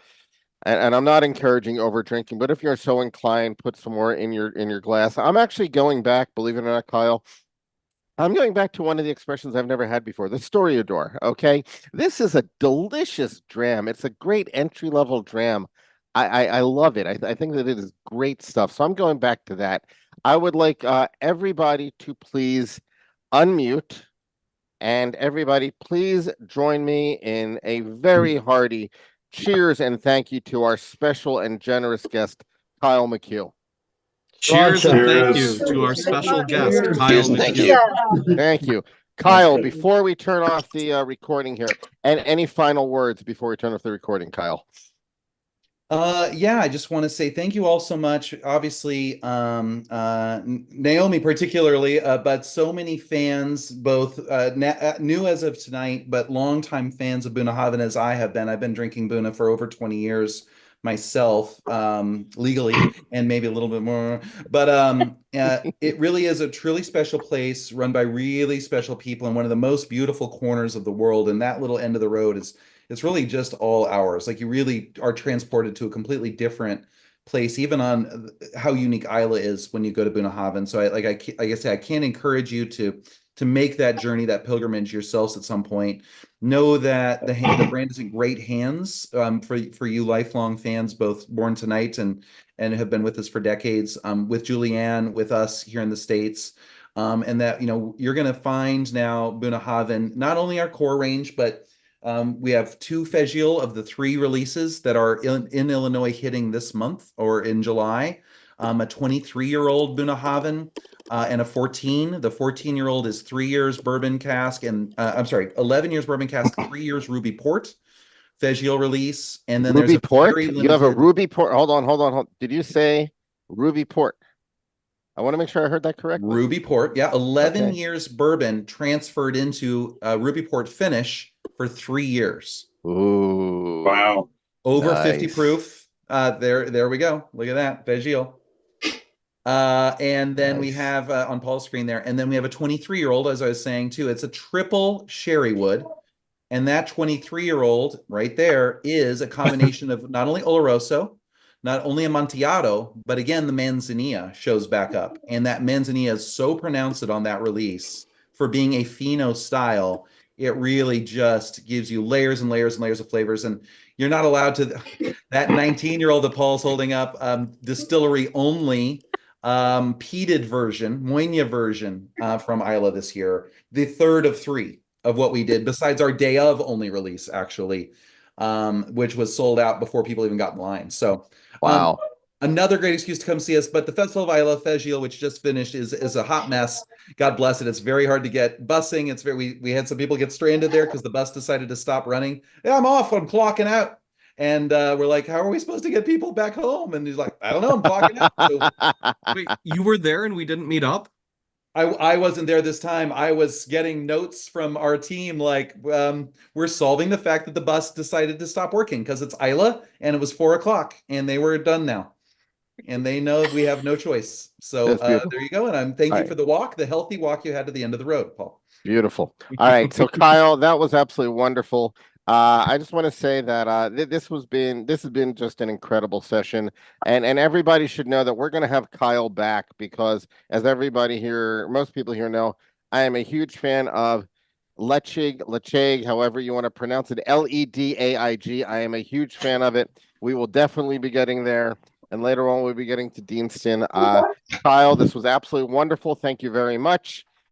[SPEAKER 1] and I'm not encouraging over drinking, but if you're so inclined, put some more in your glass. I'm actually going back, believe it or not, Kyle. I'm going back to one of the expressions I've never had before, the Storyador. Okay. This is a delicious dram. It's a great entry-level dram. I love it. I think that it is great stuff. So I'm going back to that. I would like everybody to please unmute, and everybody please join me in a very hearty cheers and thank you to our special and generous guest, Kyle McHugh.
[SPEAKER 10] Cheers and thank
[SPEAKER 3] Cheers.
[SPEAKER 10] you to our special guest,
[SPEAKER 7] Cheers.
[SPEAKER 10] Kyle
[SPEAKER 4] Cheers and thank
[SPEAKER 10] McHugh.
[SPEAKER 4] you.
[SPEAKER 1] Thank you. Kyle, before we turn off the recording here, and any final words before we turn off the recording, Kyle?
[SPEAKER 2] Yeah, I just want to say thank you all so much. Obviously, Naomi particularly, but so many fans, both new as of tonight, but longtime fans of Bunnahabhain as I have been. I've been drinking Bunna for over 20 years myself, legally, and maybe a little bit more. But it really is a truly special place run by really special people in one of the most beautiful corners of the world. And that little end of the road it's really just all ours. Like you really are transported to a completely different place, even on how unique Isla is when you go to Bunnahabhain. So like I say, I can't encourage you to make that journey, that pilgrimage yourselves at some point. Know that the brand is in great hands for you lifelong fans, both born tonight and have been with us for decades, with Julianne, with us here in the States. And that, you're going to find now Bunnahabhain, not only our core range, but we have 2 Fegial of the 3 releases that are in Illinois hitting this month or in July. A 23-year-old Bunnahabhain and a 14. The 14-year-old is 3 years bourbon cask, and 11 years bourbon cask, 3 years ruby port. Fegial release, and then
[SPEAKER 1] Ruby
[SPEAKER 2] there's a
[SPEAKER 1] port.
[SPEAKER 2] very
[SPEAKER 1] You have a
[SPEAKER 2] limited
[SPEAKER 1] ruby port. Hold on. Did you say ruby port? I want to make sure I heard that correctly.
[SPEAKER 2] ruby port. Yeah, 11
[SPEAKER 1] Okay.
[SPEAKER 2] years bourbon transferred into ruby port finish for 3 years.
[SPEAKER 1] Ooh.
[SPEAKER 3] Wow.
[SPEAKER 2] Over 50
[SPEAKER 1] Nice.
[SPEAKER 2] proof. There we go. Look at that. Fegial. And then we
[SPEAKER 1] Nice.
[SPEAKER 2] have on Paul's screen there, and then we have a 23-year-old, as I was saying too. It's a triple sherry wood, and that 23-year-old right there is a combination of not only Oloroso, not only Amontillado, but again the Manzanilla shows back up, and that Manzanilla is so pronounced on that release for being a Fino style. It really just gives you layers and layers and layers of flavors, and you're not allowed to. That 19-year-old that Paul's holding up, distillery only. Peated version, Moina version from Isla this year, the 3rd of 3 of what we did, besides our day of only release, actually, which was sold out before people even got in line. So,
[SPEAKER 1] Wow.
[SPEAKER 2] Another great excuse to come see us. But the Festival of Isla Fegial, which just finished, is a hot mess. God bless it. It's very hard to get busing. It's we had some people get stranded there because the bus decided to stop running. Yeah, I'm off. I'm clocking out. And we're like, how are we supposed to get people back home? And he's like, I don't know. I'm clocking out. So
[SPEAKER 10] Wait, you were there and we didn't meet up?
[SPEAKER 2] I wasn't there this time. I was getting notes from our team like, we're solving the fact that the bus decided to stop working because it's Isla and it was 4 o'clock and they were done now. And they know we have no choice. So there you go. And I'm thank you for the walk, the healthy walk you had to the end of the road, Paul.
[SPEAKER 1] Beautiful. All right. So Kyle, that was absolutely wonderful. I just want to say that this has been just an incredible session, and everybody should know that we're going to have Kyle back because, as everybody here, most people here know, I am a huge fan of Ledaig, however you want to pronounce it, Ledaig. I am a huge fan of it. We will definitely be getting there, and later on we'll be getting to Deanston. Kyle, this was absolutely wonderful. Thank you very much.